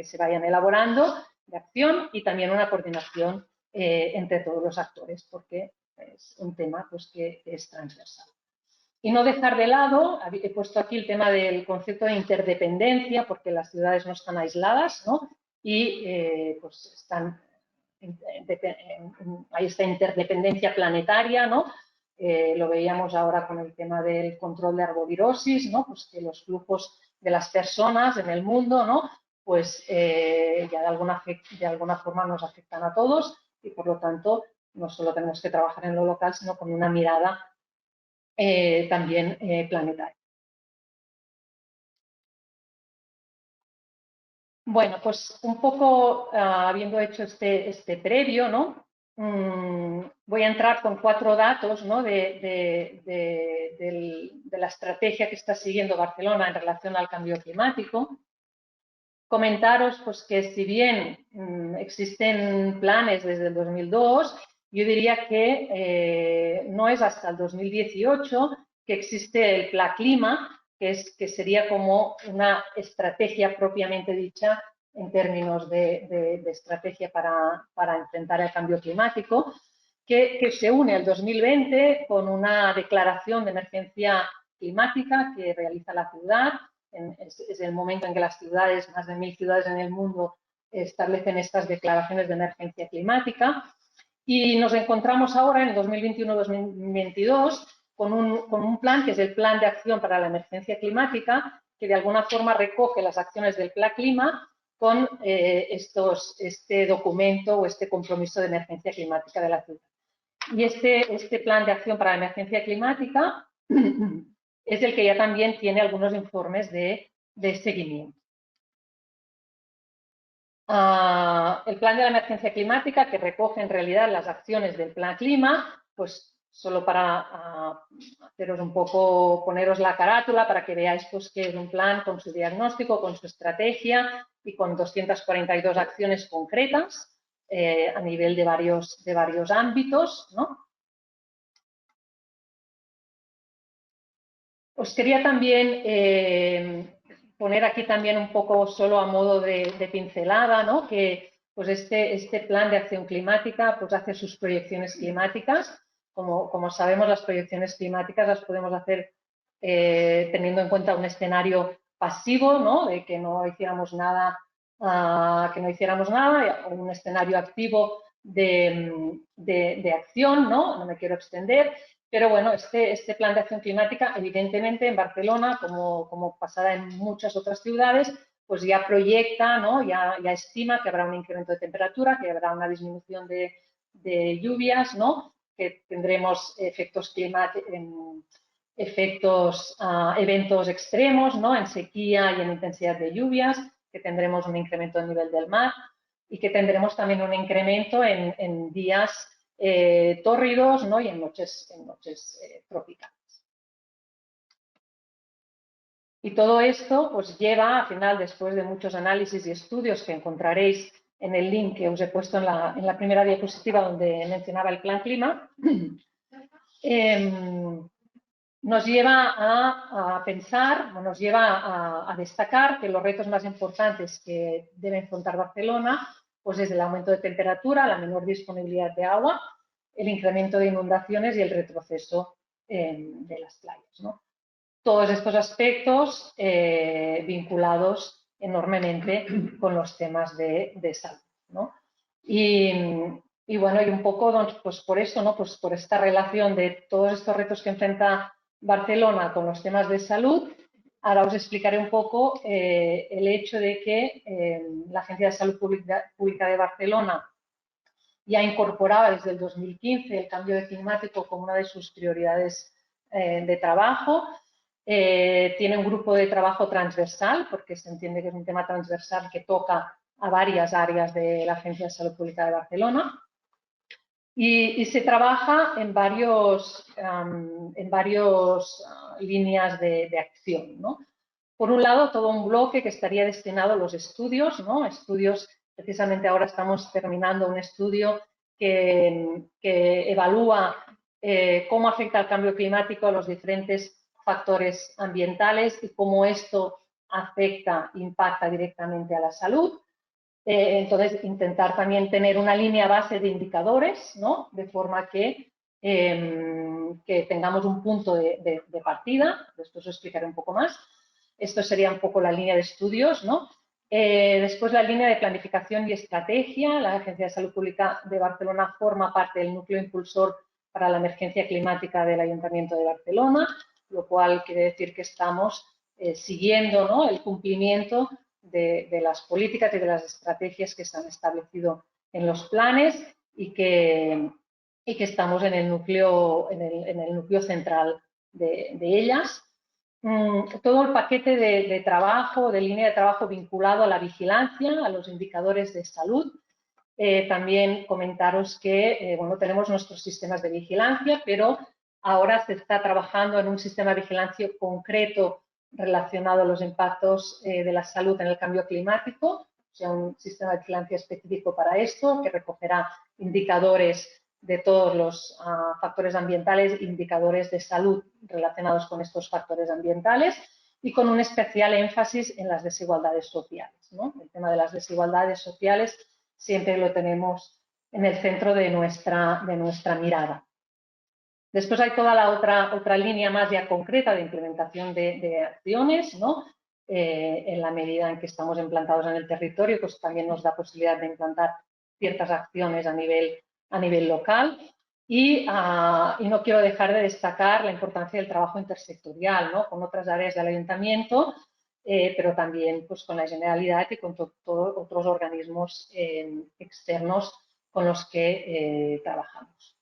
se vayan elaborando de acción, y también una coordinación entre todos los actores, porque es un tema, pues, que es transversal. Y no dejar de lado, he puesto aquí el tema del concepto de interdependencia, porque las ciudades no están aisladas, ¿no? Y pues hay esta interdependencia planetaria, ¿no? Lo veíamos ahora con el tema del control de arbovirosis, ¿no? Pues que los flujos de las personas en el mundo, ¿no? Pues ya de alguna forma nos afectan a todos, y por lo tanto no solo tenemos que trabajar en lo local, sino con una mirada también planetaria. Bueno, pues un poco habiendo hecho este previo, ¿no? Voy a entrar con 4 datos, ¿no? de la estrategia que está siguiendo Barcelona en relación al cambio climático. Comentaros, pues, que si bien existen planes desde el 2002, yo diría que no es hasta el 2018 que existe el Pla Clima, que sería como una estrategia propiamente dicha en términos de estrategia para enfrentar el cambio climático, que se une al 2020 con una declaración de emergencia climática que realiza la ciudad. Es el momento en que las ciudades, más de 1000 ciudades en el mundo, establecen estas declaraciones de emergencia climática. Y nos encontramos ahora, en 2021-2022, con un plan que es el Plan de Acción para la Emergencia Climática, que de alguna forma recoge las acciones del Plan Clima con este documento o este compromiso de emergencia climática de la ciudad. Y este Plan de Acción para la Emergencia Climática es el que ya también tiene algunos informes de seguimiento. El plan de la emergencia climática, que recoge en realidad las acciones del Plan Clima, pues solo para haceros un poco, poneros la carátula para que veáis pues, que es un plan con su diagnóstico, con su estrategia y con 242 acciones concretas a nivel de varios ámbitos, ¿no? Os quería también poner aquí también un poco solo a modo de pincelada, ¿no? Que pues este plan de acción climática pues hace sus proyecciones climáticas. Como sabemos, las proyecciones climáticas las podemos hacer teniendo en cuenta un escenario pasivo, ¿no? De que no hiciéramos nada, o un escenario activo de acción, ¿no? No me quiero extender. Pero bueno, este plan de acción climática, evidentemente en Barcelona, como pasará en muchas otras ciudades, pues ya proyecta, ¿no? ya estima que habrá un incremento de temperatura, que habrá una disminución de lluvias, ¿no? Que tendremos eventos extremos, ¿no? En sequía y en intensidad de lluvias, que tendremos un incremento del nivel del mar y que tendremos también un incremento en días tórridos, ¿no? Y en noches tropicales. Y todo esto pues lleva, al final, después de muchos análisis y estudios que encontraréis en el link que os he puesto en la primera diapositiva donde mencionaba el Plan Clima, nos lleva a pensar, nos lleva a destacar que los retos más importantes que debe enfrentar Barcelona pues es el aumento de temperatura, la menor disponibilidad de agua, el incremento de inundaciones y el retroceso de las playas, ¿no? Todos estos aspectos vinculados enormemente con los temas de salud, ¿no? Y bueno, y un poco pues por eso, ¿no? Pues por esta relación de todos estos retos que enfrenta Barcelona con los temas de salud, ahora os explicaré un poco el hecho de que la Agencia de Salud Pública de Barcelona ya incorporaba desde el 2015 el cambio climático como una de sus prioridades de trabajo. Tiene un grupo de trabajo transversal, porque se entiende que es un tema transversal que toca a varias áreas de la Agencia de Salud Pública de Barcelona. Y se trabaja en varios líneas de acción, ¿no? Por un lado, todo un bloque que estaría destinado a los estudios, ¿no? Estudios, precisamente ahora estamos terminando un estudio que evalúa cómo afecta el cambio climático a los diferentes factores ambientales y cómo esto impacta directamente a la salud. Entonces, intentar también tener una línea base de indicadores, ¿no? De forma que tengamos un punto de partida. Después os explicaré un poco más. Esto sería un poco la línea de estudios, ¿no? Después la línea de planificación y estrategia. La Agencia de Salud Pública de Barcelona forma parte del núcleo impulsor para la emergencia climática del Ayuntamiento de Barcelona, lo cual quiere decir que estamos siguiendo, ¿no? El cumplimiento de las políticas y de las estrategias que se han establecido en los planes y que estamos en el núcleo central de ellas. Todo el paquete de trabajo, de línea de trabajo vinculado a la vigilancia, a los indicadores de salud. También comentaros que bueno, tenemos nuestros sistemas de vigilancia, pero ahora se está trabajando en un sistema de vigilancia concreto relacionado a los impactos de la salud en el cambio climático, o sea, un sistema de vigilancia específico para esto, que recogerá indicadores de todos los factores ambientales, indicadores de salud relacionados con estos factores ambientales. y con un especial énfasis en las desigualdades sociales, ¿no? El tema de las desigualdades sociales siempre lo tenemos en el centro de nuestra mirada. Después hay toda la otra línea más ya concreta de implementación de acciones, ¿no? En la medida en que estamos implantados en el territorio, pues también nos da posibilidad de implantar ciertas acciones a nivel local. Y no quiero dejar de destacar la importancia del trabajo intersectorial, ¿no? Con otras áreas del ayuntamiento, pero también pues, con la Generalitat y con otros organismos externos con los que trabajamos.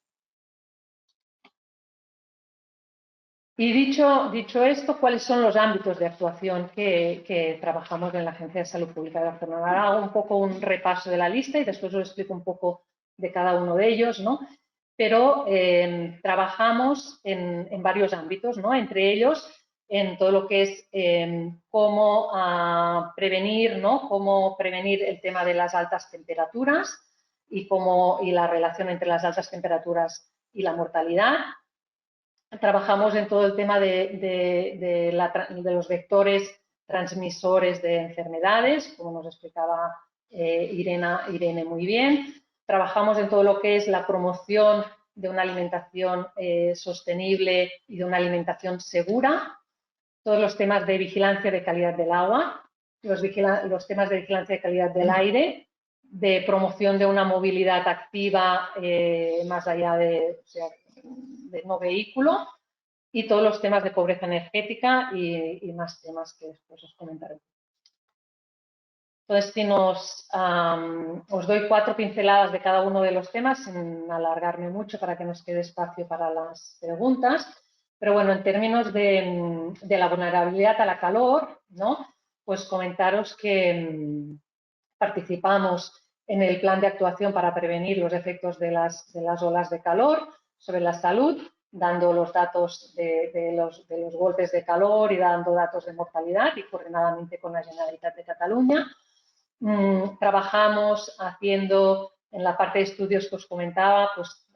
Y dicho esto, ¿cuáles son los ámbitos de actuación que trabajamos en la Agencia de Salud Pública de Barcelona? Ahora hago un poco un repaso de la lista y después os explico un poco de cada uno de ellos, ¿no? Pero trabajamos en varios ámbitos, ¿no? Entre ellos en todo lo que es cómo prevenir, ¿no? Cómo prevenir el tema de las altas temperaturas y la relación entre las altas temperaturas y la mortalidad. Trabajamos en todo el tema de los vectores transmisores de enfermedades, como nos explicaba Irene muy bien. Trabajamos en todo lo que es la promoción de una alimentación sostenible y de una alimentación segura. Todos los temas de vigilancia de calidad del agua, los temas de vigilancia de calidad del aire, de promoción de una movilidad activa más allá de no vehículo, y todos los temas de pobreza energética y más temas que después os comentaré. Entonces, os doy 4 pinceladas de cada uno de los temas, sin alargarme mucho para que nos quede espacio para las preguntas. Pero bueno, en términos de la vulnerabilidad a la calor, ¿no? Pues comentaros que participamos en el plan de actuación para prevenir los efectos de las olas de calor sobre la salud, dando los datos de los golpes de calor y dando datos de mortalidad y coordinadamente con la Generalitat de Cataluña. Trabajamos haciendo, en la parte de estudios que os comentaba, pues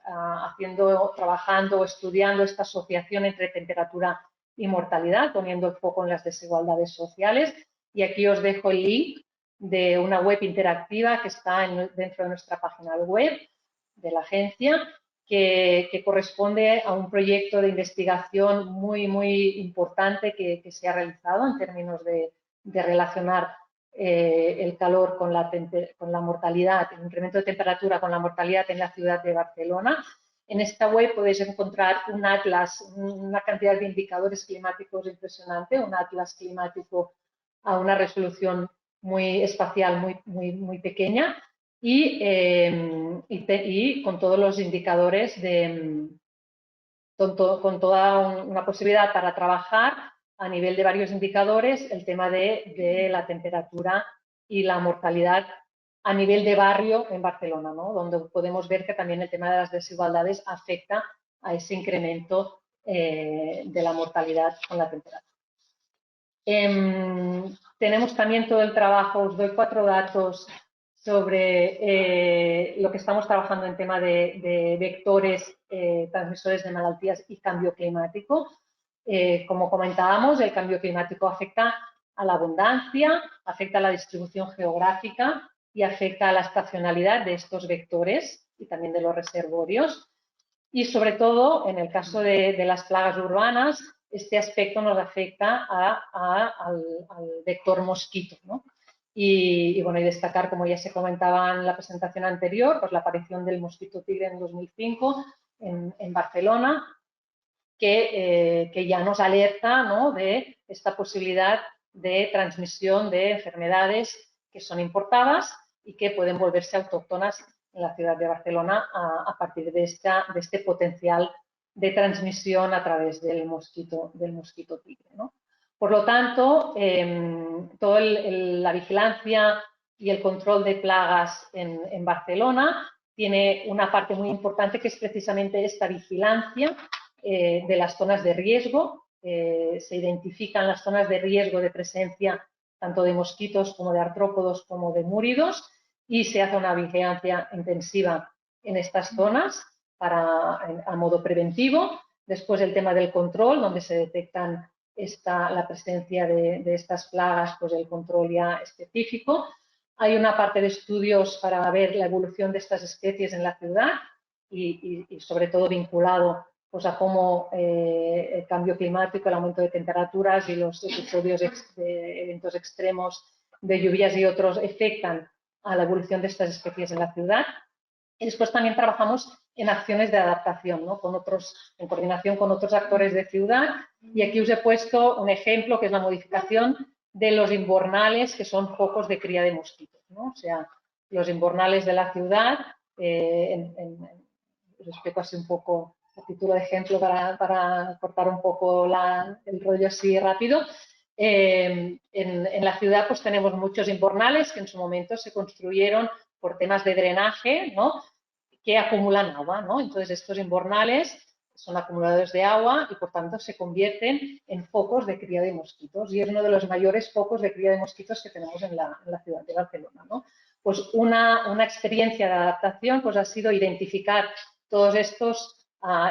trabajando, estudiando esta asociación entre temperatura y mortalidad, poniendo el foco en las desigualdades sociales. Y aquí os dejo el link de una web interactiva que está dentro de nuestra página web de la agencia, que corresponde a un proyecto de investigación muy, muy importante que se ha realizado en términos de relacionar el calor con la mortalidad, el incremento de temperatura con la mortalidad en la ciudad de Barcelona. En esta web podéis encontrar un atlas, una cantidad de indicadores climáticos impresionante, un atlas climático a una resolución muy espacial, muy pequeña, y con todos los indicadores, con toda una posibilidad para trabajar a nivel de varios indicadores el tema de la temperatura y la mortalidad a nivel de barrio en Barcelona, ¿no? Donde podemos ver que también el tema de las desigualdades afecta a ese incremento de la mortalidad con la temperatura. Tenemos también todo el trabajo, os doy 4 datos sobre lo que estamos trabajando en tema de vectores transmisores de malaltías y cambio climático. Como comentábamos, el cambio climático afecta a la abundancia, afecta a la distribución geográfica y afecta a la estacionalidad de estos vectores y también de los reservorios. Y sobre todo, en el caso de las plagas urbanas, este aspecto nos afecta al vector mosquito, ¿no? Y bueno, y destacar, como ya se comentaba en la presentación anterior, pues la aparición del mosquito tigre en 2005 en Barcelona, que ya nos alerta, ¿no?, de esta posibilidad de transmisión de enfermedades que son importadas y que pueden volverse autóctonas en la ciudad de Barcelona a partir de este potencial de transmisión a través del mosquito tigre, ¿no? Por lo tanto, toda la vigilancia y el control de plagas en Barcelona tiene una parte muy importante que es precisamente esta vigilancia de las zonas de riesgo. Se identifican las zonas de riesgo de presencia tanto de mosquitos como de artrópodos como de múridos y se hace una vigilancia intensiva en estas zonas a modo preventivo. Después el tema del control, donde se detectan la presencia de estas plagas, pues el control ya específico. Hay una parte de estudios para ver la evolución de estas especies en la ciudad y sobre todo vinculado pues, a cómo el cambio climático, el aumento de temperaturas y los episodios de eventos extremos de lluvias y otros afectan a la evolución de estas especies en la ciudad. Y después también trabajamos en acciones de adaptación, ¿no? En coordinación con otros actores de ciudad. Y aquí os he puesto un ejemplo que es la modificación de los invernales, que son focos de cría de mosquitos, ¿no? O sea, los invernales de la ciudad, os explico así un poco a título de ejemplo para cortar un poco el rollo así rápido. En la ciudad pues tenemos muchos invernales que en su momento se construyeron por temas de drenaje, ¿no? Que acumulan agua, ¿no? Entonces estos invernales son acumuladores de agua y por tanto se convierten en focos de cría de mosquitos y es uno de los mayores focos de cría de mosquitos que tenemos en la ciudad de Barcelona, ¿no? Pues una experiencia de adaptación pues ha sido identificar todos estos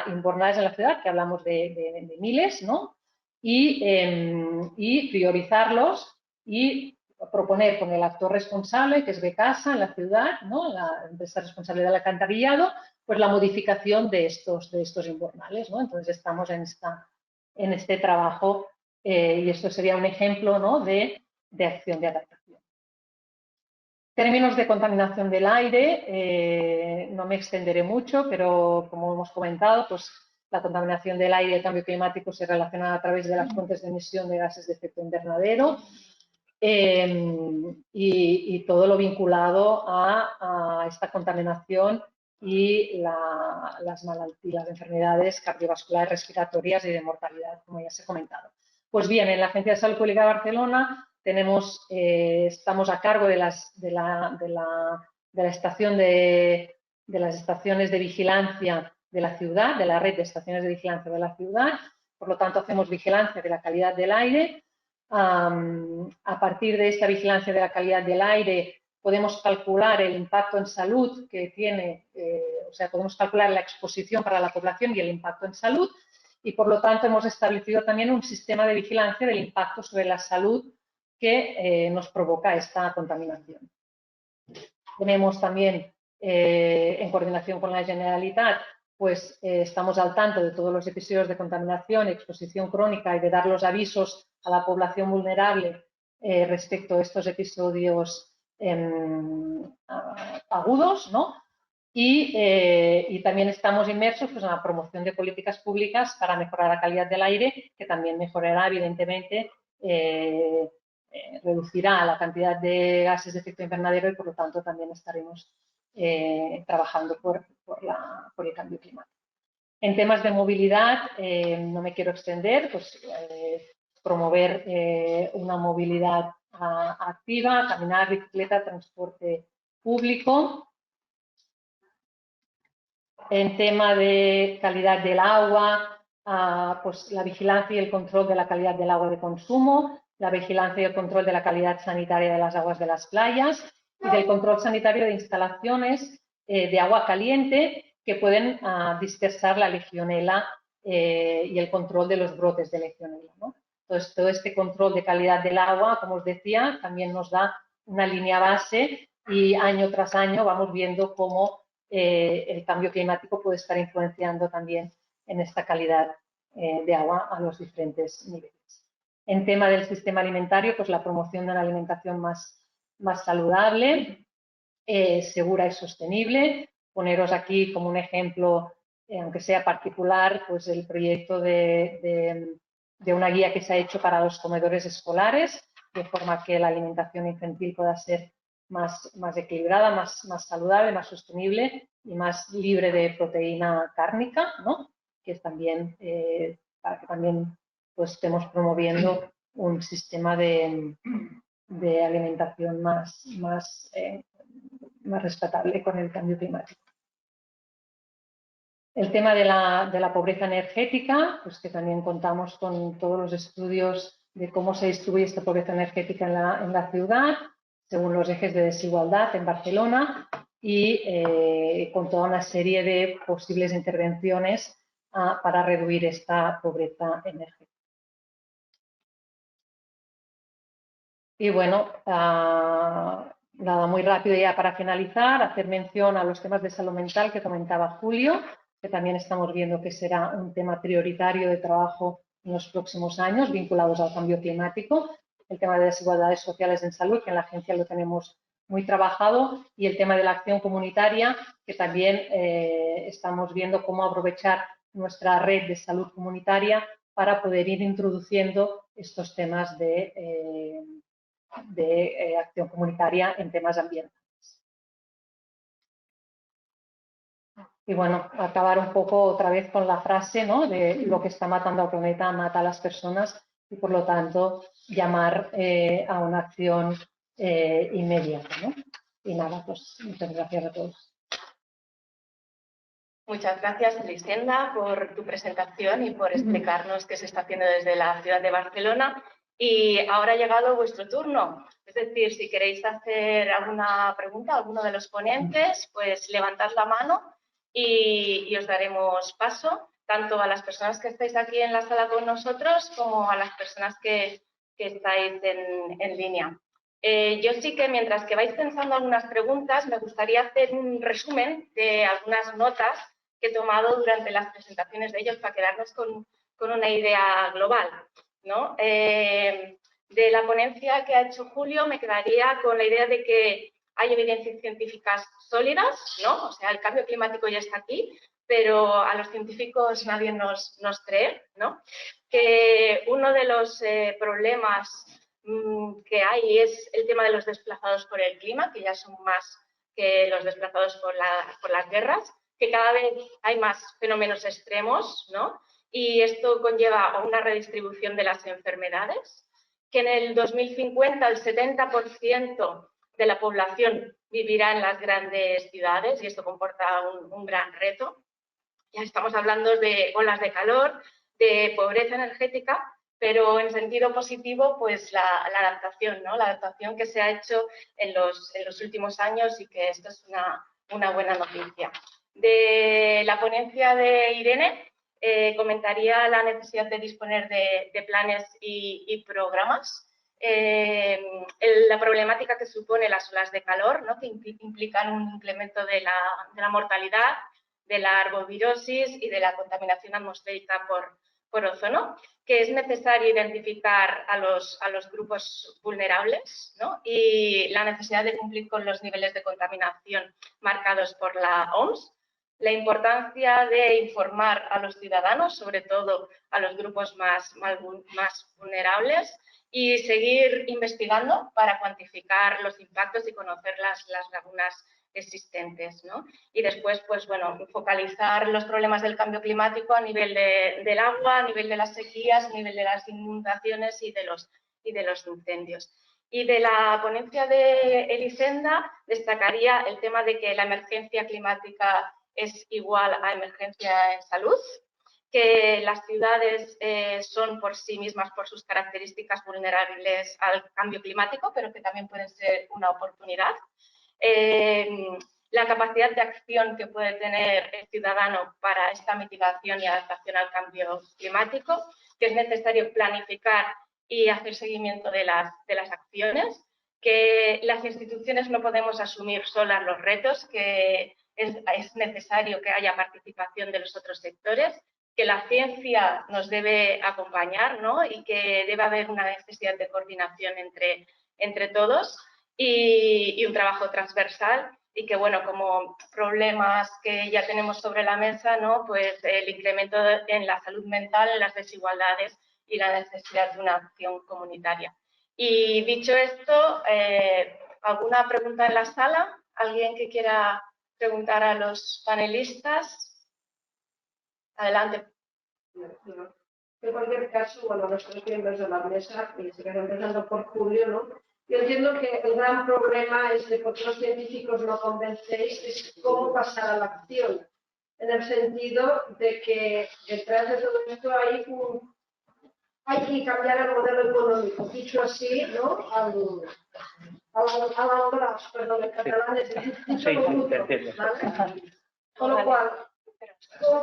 invernales en la ciudad, que hablamos de miles, ¿no? Y priorizarlos y proponer con el actor responsable, que es Becasa en la ciudad, ¿no? La empresa responsable del alcantarillado, pues la modificación de estos invernales, ¿no? Entonces estamos en este trabajo y esto sería un ejemplo, ¿no? de acción de adaptación. Términos de contaminación del aire, no me extenderé mucho, pero como hemos comentado, pues la contaminación del aire y el cambio climático se relacionan a través de las fuentes de emisión de gases de efecto invernadero y todo lo vinculado a esta contaminación y las enfermedades cardiovasculares, respiratorias y de mortalidad, como ya se ha comentado. Pues bien, en la Agencia de Salud Pública de Barcelona estamos a cargo de las estaciones de vigilancia de la ciudad, de la red de estaciones de vigilancia de la ciudad. Por lo tanto, hacemos vigilancia de la calidad del aire. A partir de esta vigilancia de la calidad del aire, podemos calcular el impacto en salud que tiene, o sea, podemos calcular la exposición para la población y el impacto en salud. Y, por lo tanto, hemos establecido también un sistema de vigilancia del impacto sobre la salud que nos provoca esta contaminación. Tenemos también, en coordinación con la Generalitat, pues estamos al tanto de todos los episodios de contaminación, exposición crónica y de dar los avisos a la población vulnerable respecto a estos episodios agudos, ¿no? Y también estamos inmersos pues, en la promoción de políticas públicas para mejorar la calidad del aire, que también mejorará, evidentemente, reducirá la cantidad de gases de efecto invernadero y, por lo tanto, también estaremos trabajando por el cambio climático. En temas de movilidad, no me quiero extender, pues promover una movilidad activa, caminar, bicicleta, transporte público. En tema de calidad del agua, pues la vigilancia y el control de la calidad del agua de consumo, la vigilancia y el control de la calidad sanitaria de las aguas de las playas y del control sanitario de instalaciones de agua caliente que pueden dispersar la legionela y el control de los brotes de legionela, ¿no? Entonces, todo este control de calidad del agua, como os decía, también nos da una línea base y año tras año vamos viendo cómo el cambio climático puede estar influenciando también en esta calidad de agua a los diferentes niveles. En tema del sistema alimentario, pues la promoción de una alimentación más saludable, segura y sostenible. Poneros aquí como un ejemplo, aunque sea particular, pues el proyecto de una guía que se ha hecho para los comedores escolares, de forma que la alimentación infantil pueda ser más equilibrada, más saludable, más sostenible y más libre de proteína cárnica, ¿no? Que es también, para que también pues, estemos promoviendo un sistema de alimentación más respetable con el cambio climático. El tema de la pobreza energética, pues que también contamos con todos los estudios de cómo se distribuye esta pobreza energética en la ciudad, según los ejes de desigualdad en Barcelona y con toda una serie de posibles intervenciones para reducir esta pobreza energética. Y bueno, nada, muy rápido ya para finalizar, hacer mención a los temas de salud mental que comentaba Julio, que también estamos viendo que será un tema prioritario de trabajo en los próximos años vinculados al cambio climático, el tema de desigualdades sociales en salud, que en la agencia lo tenemos muy trabajado, y el tema de la acción comunitaria, que también estamos viendo cómo aprovechar nuestra red de salud comunitaria para poder ir introduciendo estos temas de acción comunitaria en temas ambientales. Y bueno, acabar un poco otra vez con la frase, ¿no?, de lo que está matando al planeta mata a las personas y por lo tanto llamar a una acción inmediata, ¿no? Y nada, pues muchas gracias a todos. Muchas gracias, Elisenda, por tu presentación y por explicarnos qué se está haciendo desde la ciudad de Barcelona. Y ahora ha llegado vuestro turno. Es decir, si queréis hacer alguna pregunta a alguno de los ponentes, pues levantad la mano y os daremos paso, tanto a las personas que estáis aquí en la sala con nosotros como a las personas que estáis en línea. Yo sí que mientras que vais pensando algunas preguntas, me gustaría hacer un resumen de algunas notas que he tomado durante las presentaciones de ellos para quedarnos con una idea global, ¿no? De la ponencia que ha hecho Julio me quedaría con la idea de que hay evidencias científicas sólidas, ¿no? O sea, el cambio climático ya está aquí, pero a los científicos nadie nos cree, ¿no? Que uno de los problemas que hay es el tema de los desplazados por el clima, que ya son más que los desplazados por las guerras, que cada vez hay más fenómenos extremos, ¿no? Y esto conlleva a una redistribución de las enfermedades, que en el 2050 el 70% de la población vivirá en las grandes ciudades y esto comporta un gran reto. Ya estamos hablando de olas de calor, de pobreza energética, pero en sentido positivo, pues la adaptación, ¿no? La adaptación que se ha hecho en los últimos años y que esto es una buena noticia. De la ponencia de Irene, comentaría la necesidad de disponer de planes y programas. La problemática que supone las olas de calor, ¿no?, que implican un incremento de la mortalidad, de la arbovirosis y de la contaminación atmosférica por ozono, que es necesario identificar a los grupos vulnerables, ¿no?, y la necesidad de cumplir con los niveles de contaminación marcados por la OMS, la importancia de informar a los ciudadanos, sobre todo a los grupos más vulnerables, y seguir investigando para cuantificar los impactos y conocer las lagunas existentes, ¿no? Y después, pues bueno, focalizar los problemas del cambio climático a nivel del agua, a nivel de las sequías, a nivel de las inundaciones y de los incendios. Y de la ponencia de Elisenda destacaría el tema de que la emergencia climática es igual a emergencia en salud, que las ciudades son por sí mismas, por sus características, vulnerables al cambio climático, pero que también pueden ser una oportunidad. La capacidad de acción que puede tener el ciudadano para esta mitigación y adaptación al cambio climático, que es necesario planificar y hacer seguimiento de las acciones, que las instituciones no podemos asumir solas los retos, que es necesario que haya participación de los otros sectores, que la ciencia nos debe acompañar, ¿no?, y que debe haber una necesidad de coordinación entre todos y un trabajo transversal y que, bueno, como problemas que ya tenemos sobre la mesa, ¿no?, pues el incremento en la salud mental, en las desigualdades y la necesidad de una acción comunitaria. Y dicho esto, ¿alguna pregunta en la sala? ¿Alguien que quiera preguntar a los panelistas? Adelante. En cualquier caso, bueno, nuestros miembros de la mesa, y se quedan empezando por Julio, ¿no? Yo entiendo que el gran problema es de por qué los científicos no convencéis es cómo pasar a la acción, en el sentido de que detrás de todo esto hay que cambiar el modelo económico, dicho así, ¿no? Perdón, en catalán es difícil, ¿vale? Con lo cual,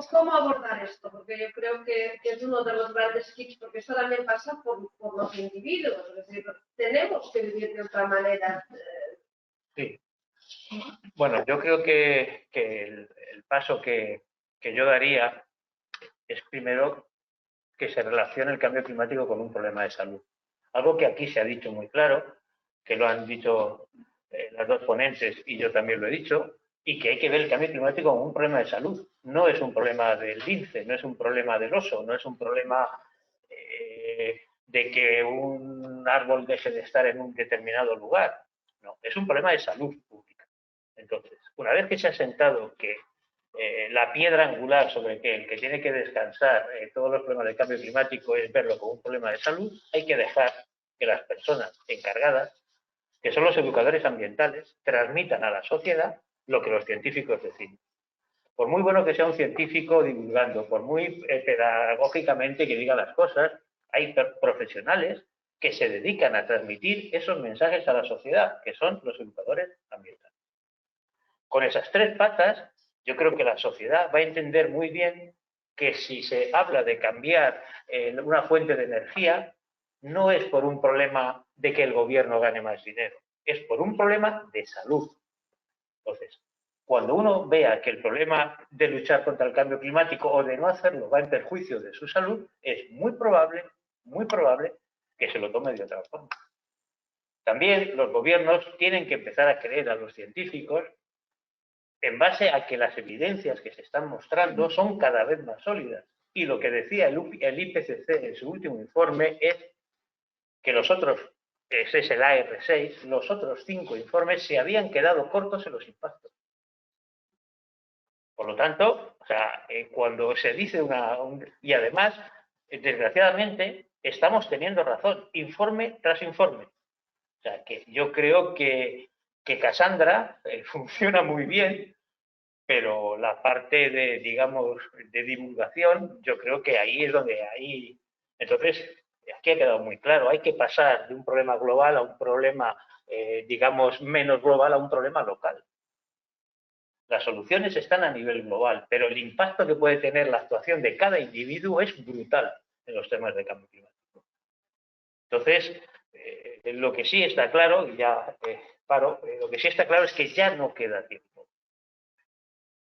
¿Cómo abordar esto? Porque yo creo que es uno de los grandes kits, porque esto también pasa por los individuos. Es decir, tenemos que vivir de otra manera. Sí. Bueno, yo creo que el paso que yo daría es primero que se relacione el cambio climático con un problema de salud. Algo que aquí se ha dicho muy claro, que lo han dicho las dos ponentes y yo también lo he dicho, y que hay que ver el cambio climático como un problema de salud. No es un problema del lince, no es un problema del oso, no es un problema de que un árbol deje de estar en un determinado lugar. No, es un problema de salud pública. Entonces, una vez que se ha sentado que la piedra angular sobre el que tiene que descansar todos los problemas del cambio climático es verlo como un problema de salud, hay que dejar que las personas encargadas, que son los educadores ambientales, transmitan a la sociedad lo que los científicos deciden. Por muy bueno que sea un científico divulgando, por muy pedagógicamente que diga las cosas, hay profesionales que se dedican a transmitir esos mensajes a la sociedad, que son los educadores ambientales. Con esas tres patas, yo creo que la sociedad va a entender muy bien que si se habla de cambiar una fuente de energía, no es por un problema de que el gobierno gane más dinero, es por un problema de salud. Entonces, cuando uno vea que el problema de luchar contra el cambio climático o de no hacerlo va en perjuicio de su salud, es muy probable que se lo tome de otra forma. También los gobiernos tienen que empezar a creer a los científicos en base a que las evidencias que se están mostrando son cada vez más sólidas. Y lo que decía el IPCC en su último informe es que los otros, ese es el AR6, los otros 5 informes se habían quedado cortos en los impactos. Por lo tanto, o sea, cuando se dice y además, desgraciadamente, estamos teniendo razón, informe tras informe. O sea, que yo creo que Cassandra funciona muy bien, pero la parte de, digamos, de divulgación, yo creo que ahí es donde hay... Entonces, aquí ha quedado muy claro, hay que pasar de un problema global a un problema, digamos, menos global a un problema local. Las soluciones están a nivel global, pero el impacto que puede tener la actuación de cada individuo es brutal en los temas de cambio climático. Entonces, lo que sí está claro, y ya paro, lo que sí está claro es que ya no queda tiempo.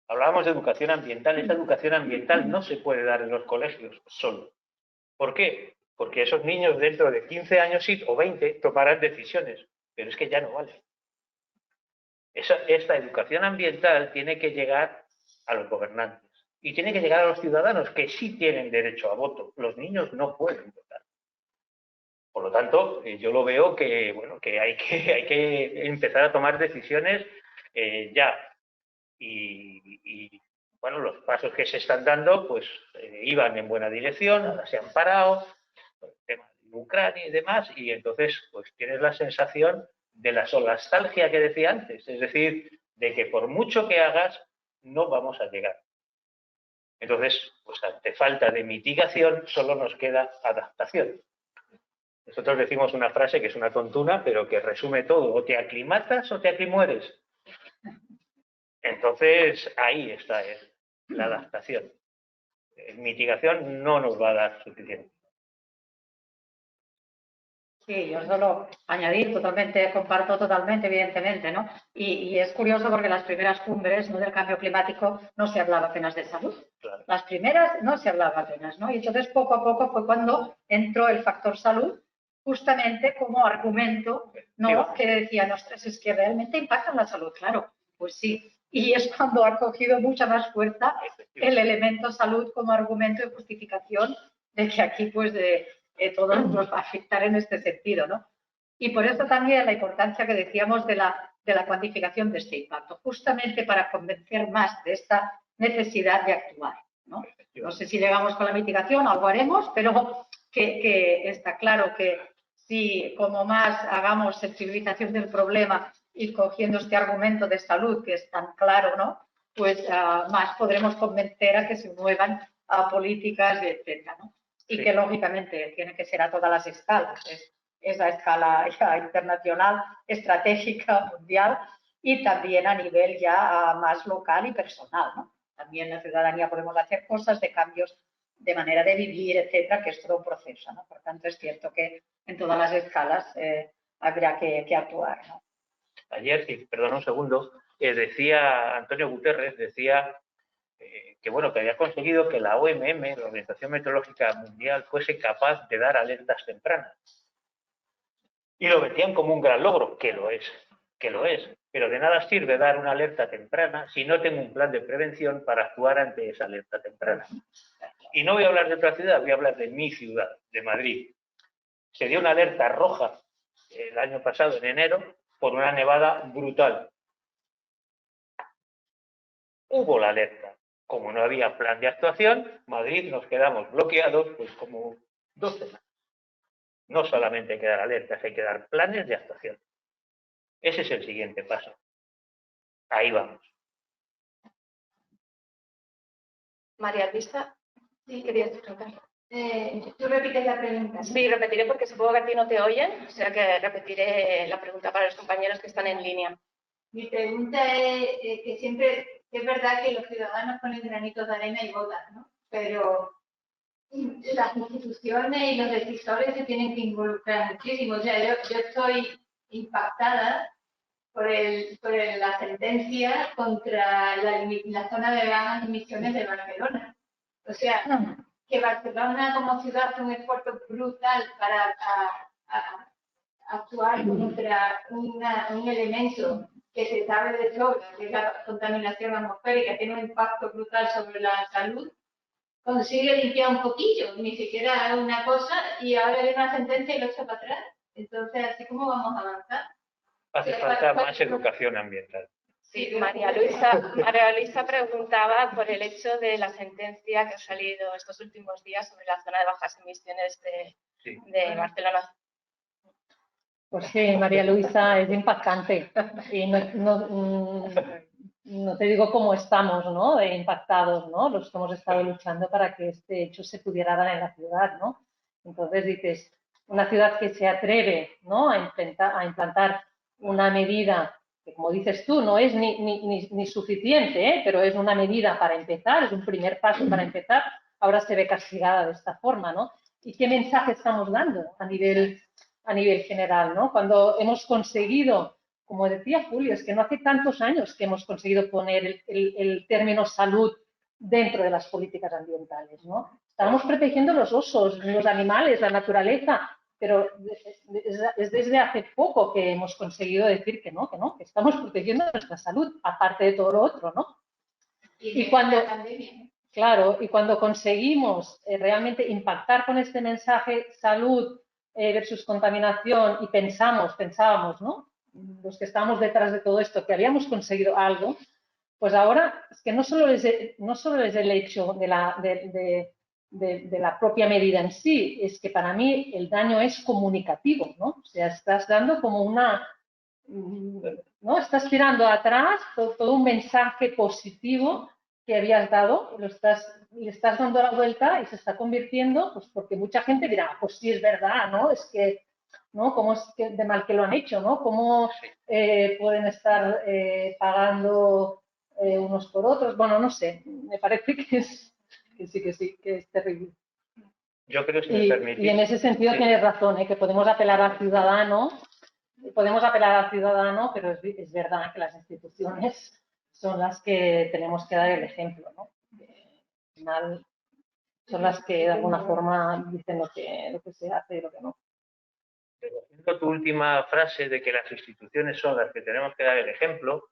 Hablábamos de educación ambiental. Esta educación ambiental no se puede dar en los colegios solo. ¿Por qué? Porque esos niños dentro de 15 años o 20 tomarán decisiones, pero es que ya no vale. Esta educación ambiental tiene que llegar a los gobernantes y tiene que llegar a los ciudadanos que sí tienen derecho a voto. Los niños no pueden votar. Por lo tanto, yo lo veo que, bueno, que hay que empezar a tomar decisiones ya. Y bueno, los pasos que se están dando pues iban en buena dirección, ahora se han parado, el tema de Ucrania y demás, y entonces pues tienes la sensación de la solastalgia que decía antes, es decir, de que por mucho que hagas no vamos a llegar. Entonces, pues ante falta de mitigación solo nos queda adaptación. Nosotros decimos una frase que es una tontuna, pero que resume todo, o te aclimatas o te acrimueres. Entonces, ahí está la adaptación. Mitigación no nos va a dar suficiente. Sí, yo solo añadir totalmente, comparto totalmente, evidentemente, ¿no? Y es curioso porque las primeras cumbres, ¿no?, del cambio climático no se hablaba apenas de salud. Claro. Las primeras no se hablaba apenas, ¿no? Y entonces poco a poco fue cuando entró el factor salud justamente como argumento, ¿no?, que decían, ostras, es que realmente impacta en la salud, claro, pues sí. Y es cuando ha cogido mucha más fuerza el elemento salud como argumento de justificación de que aquí, pues, todo nos va a afectar en este sentido, ¿no? Y por eso también la importancia que decíamos de la cuantificación de este impacto, justamente para convencer más de esta necesidad de actuar, ¿no? No sé si llegamos con la mitigación, algo haremos, pero que está claro que si como más hagamos sensibilización del problema y cogiendo este argumento de salud que es tan claro, ¿no?, pues más podremos convencer a que se muevan a políticas, etcétera, ¿no? Y sí, que lógicamente tiene que ser a todas las escalas, es la escala ya internacional, estratégica, mundial y también a nivel ya más local y personal, ¿no? También la ciudadanía podemos hacer cosas de cambios de manera de vivir, etcétera, que es todo un proceso, ¿no? Por tanto, es cierto que en todas las escalas habrá que actuar, ¿no? Ayer, y perdona un segundo, decía Antonio Guterres, decía que bueno, que había conseguido que la OMM, la Organización Meteorológica Mundial, fuese capaz de dar alertas tempranas. Y lo metían como un gran logro, que lo es. Pero de nada sirve dar una alerta temprana si no tengo un plan de prevención para actuar ante esa alerta temprana. Y no voy a hablar de otra ciudad, voy a hablar de mi ciudad, de Madrid. Se dio una alerta roja el año pasado, en enero, por una nevada brutal. Hubo la alerta. Como no había plan de actuación, Madrid nos quedamos bloqueados pues como 2 semanas. No solamente hay que dar alertas, hay que dar planes de actuación. Ese es el siguiente paso. Ahí vamos. María Luisa, sí, querías preguntar. ¿Tú repites la pregunta? Sí, repetiré porque supongo que a ti no te oyen, o sea que repetiré la pregunta para los compañeros que están en línea. Mi pregunta es que siempre es verdad que los ciudadanos ponen granitos de arena y votan, ¿no? Pero las instituciones y los decisores se tienen que involucrar muchísimo. O sea, yo estoy impactada por la sentencia contra la zona de bajas emisiones de Barcelona. O sea, que Barcelona como ciudad hace un esfuerzo brutal para actuar contra un elemento que se sabe de sobra, que es la contaminación atmosférica, tiene un impacto brutal sobre la salud, consigue limpiar un poquillo, ni siquiera una cosa, y ahora hay una sentencia y lo echa para atrás. Entonces, ¿así cómo vamos a avanzar? Hace falta más educación ambiental. Sí, María Luisa preguntaba por el hecho de la sentencia que ha salido estos últimos días sobre la zona de bajas emisiones de Barcelona. Pues sí, María Luisa, es impactante. Y no te digo cómo estamos, ¿no? Impactados, ¿no? Los que hemos estado luchando para que este hecho se pudiera dar en la ciudad, ¿no? Entonces dices, una ciudad que se atreve, ¿no? a implantar una medida que, como dices tú, no es ni suficiente, ¿eh? Pero es una medida para empezar, es un primer paso para empezar, ahora se ve castigada de esta forma, ¿no? ¿Y qué mensaje estamos dando a nivel general, ¿no? Cuando hemos conseguido, como decía Julio, es que no hace tantos años que hemos conseguido poner el término salud dentro de las políticas ambientales, ¿no? Estábamos protegiendo los osos, los animales, la naturaleza, pero es desde hace poco que hemos conseguido decir que estamos protegiendo nuestra salud, aparte de todo lo otro, ¿no? Y cuando conseguimos realmente impactar con este mensaje salud versus contaminación y pensábamos, ¿no? Los que estamos detrás de todo esto, que habíamos conseguido algo, pues ahora es que no solo es el hecho de la propia medida en sí, es que para mí el daño es comunicativo, ¿no? O sea, estás dando como ¿no? Estás tirando atrás todo un mensaje positivo que habías dado, le estás dando la vuelta y se está convirtiendo, pues porque mucha gente dirá, pues sí, es verdad, ¿no? Es que, ¿no? ¿Cómo es que de mal que lo han hecho, ¿no? ¿Cómo pueden estar pagando unos por otros? Bueno, no sé, me parece que sí, que es terrible. Yo creo, si me permitís. Y en ese sentido tienes razón, que podemos apelar al ciudadano, pero es verdad que las instituciones son las que tenemos que dar el ejemplo, ¿no? Al final son las que de alguna forma dicen lo que se hace y lo que no. Tu última frase de que las instituciones son las que tenemos que dar el ejemplo,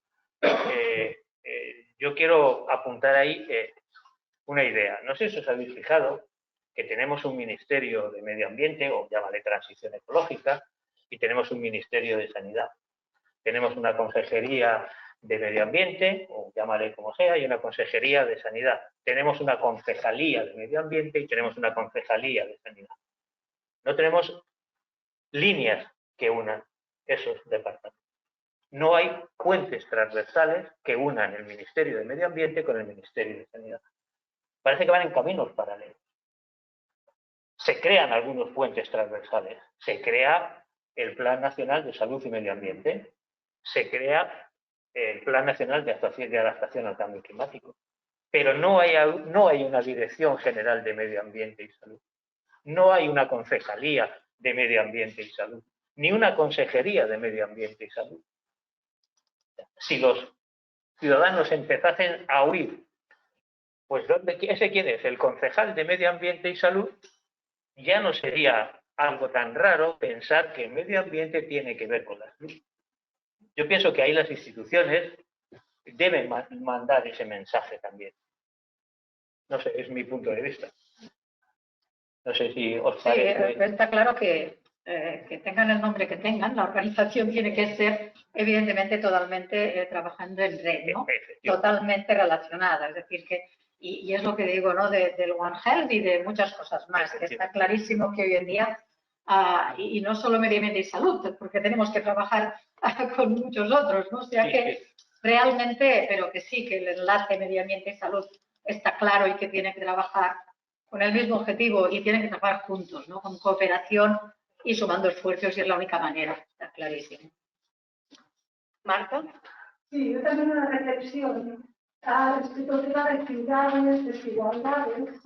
yo quiero apuntar ahí una idea. No sé si os habéis fijado que tenemos un Ministerio de Medio Ambiente, o llámale Transición Ecológica, y tenemos un Ministerio de Sanidad. Tenemos una Consejería de Medio Ambiente, o llámale como sea, y una Consejería de Sanidad. Tenemos una Concejalía de Medio Ambiente y tenemos una Concejalía de Sanidad. No tenemos líneas que unan esos departamentos. No hay puentes transversales que unan el Ministerio de Medio Ambiente con el Ministerio de Sanidad. Parece que van en caminos paralelos. Se crean algunos puentes transversales. Se crea el Plan Nacional de Salud y Medio Ambiente. Se crea el Plan Nacional de Adaptación al Cambio Climático. pero no hay una Dirección General de Medio Ambiente y Salud. No hay una Concejalía de Medio Ambiente y Salud, ni una Consejería de Medio Ambiente y Salud. Si los ciudadanos empezasen a oír, pues ¿ese quién es? El concejal de Medio Ambiente y Salud, ya no sería algo tan raro pensar que el medio ambiente tiene que ver con la salud. Yo pienso que ahí las instituciones deben mandar ese mensaje también. No sé, es mi punto de vista. No sé si os parece. Sí, está claro que tengan el nombre que tengan, la organización tiene que ser evidentemente totalmente trabajando en red, ¿no? Totalmente relacionada. Es decir, que, y es lo que digo, ¿no? Del One Health y de muchas cosas más, que está clarísimo que hoy en día, y no solo medio ambiente y salud, porque tenemos que trabajar con muchos otros, ¿no? O sea que realmente, pero que sí, que el enlace medio ambiente y salud está claro y que tiene que trabajar con el mismo objetivo y tienen que trabajar juntos, ¿no? Con cooperación y sumando esfuerzos, y es la única manera, está clarísimo. Marta. Sí, yo también una reflexión respecto al tema de ciudades, desigualdades.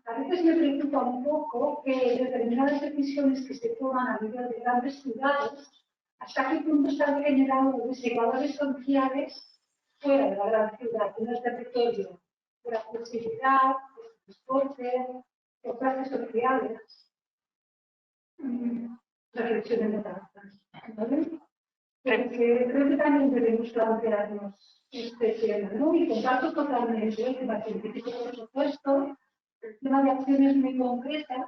A veces me preocupa un poco que determinadas decisiones que se toman a nivel de grandes ciudades, hasta qué punto están generando desigualdades sociales fuera de la gran ciudad, en el territorio, por accesibilidad, transporte, por clases sociales. Reflexiones de ¿vale? Porque creo que también debemos plantearnos este tema, ¿no? Y comparto totalmente el tema científico, por supuesto, el tema de acciones muy concretas,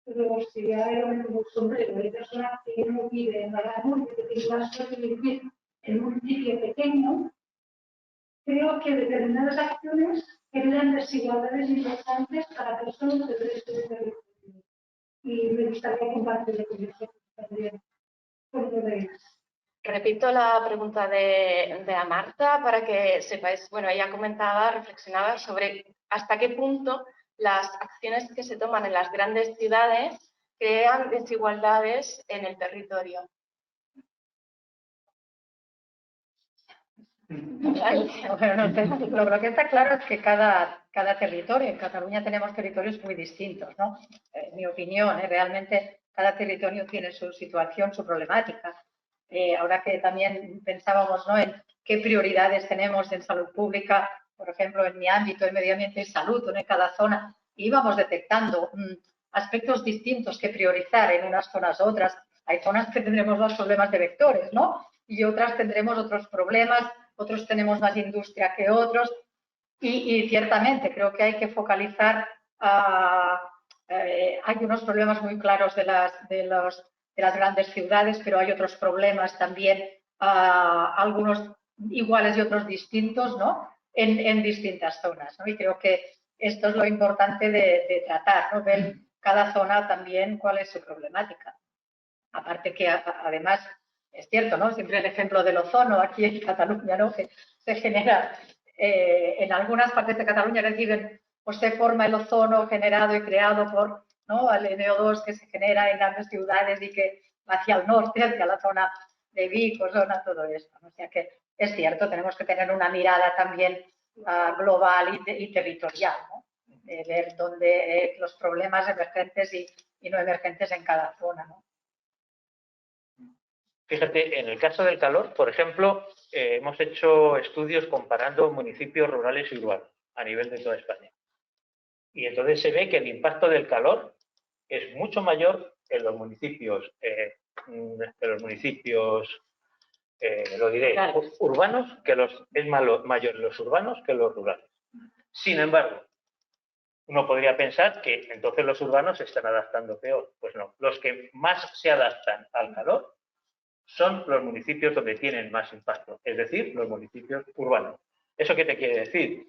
pero si hay un sombrero, hay personas que no viven en la gran urbe, que tienen la suerte de vivir en un municipio pequeño, creo que determinadas acciones generan desigualdades importantes para personas del resto del territorio. Y me gustaría compartir con vosotros también cómo lo veis. Repito la pregunta de Marta para que sepáis, bueno, ella comentaba, reflexionaba sobre hasta qué punto las acciones que se toman en las grandes ciudades crean desigualdades en el territorio. Bueno, lo que está claro es que cada territorio, en Cataluña tenemos territorios muy distintos, ¿no? En mi opinión, realmente cada territorio tiene su situación, su problemática. Ahora que también pensábamos, ¿no?, en qué prioridades tenemos en salud pública, por ejemplo, en mi ámbito, en medio ambiente y salud, en cada zona, íbamos detectando aspectos distintos que priorizar en unas zonas u otras. Hay zonas que tendremos más problemas de vectores, ¿no? Y otras tendremos otros problemas, otros tenemos más industria que otros, y ciertamente creo que hay que focalizar. Hay unos problemas muy claros de las grandes ciudades, pero hay otros problemas también, algunos iguales y otros distintos, ¿no? En distintas zonas, ¿no? Y creo que esto es lo importante de tratar, ¿no? Ver cada zona también cuál es su problemática. Aparte que además es cierto, ¿no? Siempre el ejemplo del ozono aquí en Cataluña, ¿no? Que se genera en algunas partes de Cataluña reciben, pues se forma el ozono generado y creado por, ¿no?, el NO2 que se genera en grandes ciudades y que va hacia el norte, hacia la zona de Vigo, zona, todo esto, ¿no? O sea que es cierto, tenemos que tener una mirada también global y territorial, ¿no? De ver dónde los problemas emergentes y no emergentes en cada zona, ¿no? Fíjate, en el caso del calor, por ejemplo, hemos hecho estudios comparando municipios rurales y urbanos a nivel de toda España. Y entonces se ve que el impacto del calor es mucho mayor en los municipios, lo diré, urbanos, es mayor en los urbanos que en los rurales. Sin embargo, uno podría pensar que entonces los urbanos se están adaptando peor. Pues no, los que más se adaptan al calor son los municipios donde tienen más impacto, es decir, los municipios urbanos. ¿Eso qué te quiere decir?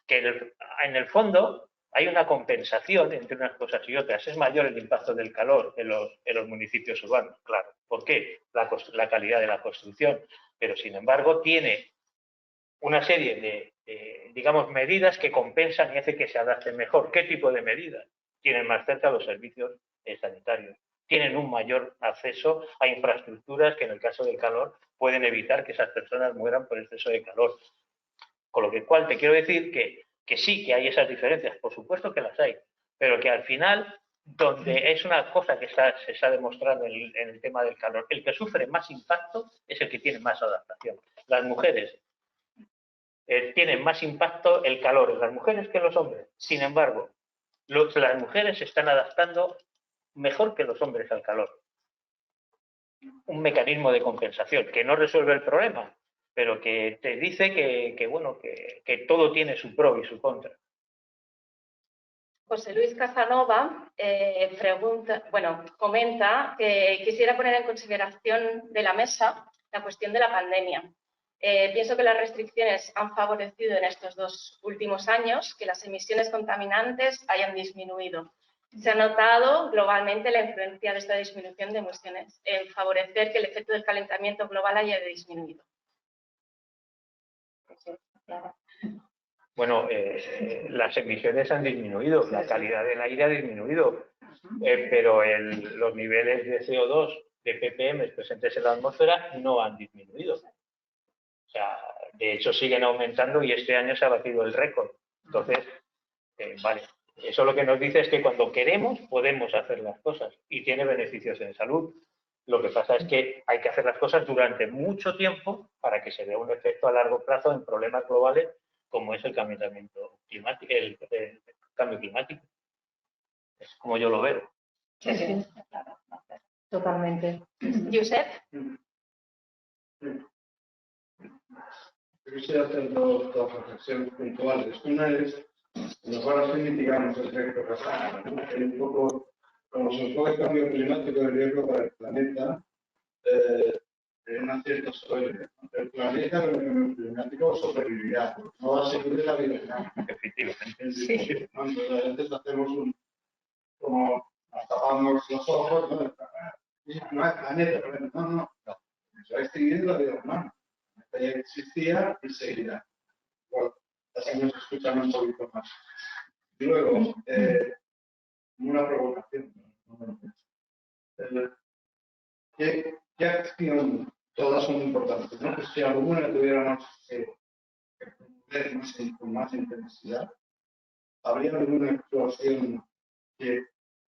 Que en el fondo hay una compensación entre unas cosas y otras. Es mayor el impacto del calor en los municipios urbanos, claro. ¿Por qué? La calidad de la construcción. Pero, sin embargo, tiene una serie de, digamos, medidas que compensan y hacen que se adapten mejor. ¿Qué tipo de medidas? Tienen más cerca los servicios sanitarios. Tienen un mayor acceso a infraestructuras que en el caso del calor pueden evitar que esas personas mueran por exceso de calor. Con lo cual te quiero decir que que sí que hay esas diferencias, por supuesto que las hay, pero que al final, donde es una cosa que se está demostrando en el tema del calor, el que sufre más impacto es el que tiene más adaptación. Las mujeres tienen más impacto el calor en las mujeres que los hombres. Sin embargo, las mujeres se están adaptando mejor que los hombres al calor. Un mecanismo de compensación que no resuelve el problema, pero que te dice que todo tiene su pro y su contra. José Luis Casanova comenta que quisiera poner en consideración de la mesa la cuestión de la pandemia. Pienso que las restricciones han favorecido en estos 2 últimos años que las emisiones contaminantes hayan disminuido. Se ha notado globalmente la influencia de esta disminución de emisiones en favorecer que el efecto del calentamiento global haya disminuido. Bueno, las emisiones han disminuido, la calidad del aire ha disminuido, pero los niveles de CO2, de ppm presentes en la atmósfera no han disminuido. O sea, de hecho siguen aumentando y este año se ha batido el récord. Entonces, vale, eso lo que nos dice es que cuando queremos podemos hacer las cosas y tiene beneficios en salud. Lo que pasa es que hay que hacer las cosas durante mucho tiempo para que se vea un efecto a largo plazo en problemas globales como es el calentamiento climático, el cambio climático. Es como yo lo veo. Sí, sí, totalmente. Josep. Yo quisiera hacer dos reflexiones puntuales. Una es, mejor así mitigamos el efecto cascada, ¿no? Un poco, como se enfoca el cambio climático de riesgo para el planeta, en una cierta historia. El planeta con el cambio climático sobrevivirá, no va a seguir la vida. Efectivamente. Sí. Entonces hacemos como nos tapamos los ojos, no es planeta, no. Se va extinguiendo la vida humana. Ya existía y seguirá. Bueno, así nos escuchan un poquito más. Y luego, una provocación. ¿Qué acción? Todas son importantes, ¿no? Pues si alguna tuviéramos que ver con más intensidad, ¿habría alguna actuación que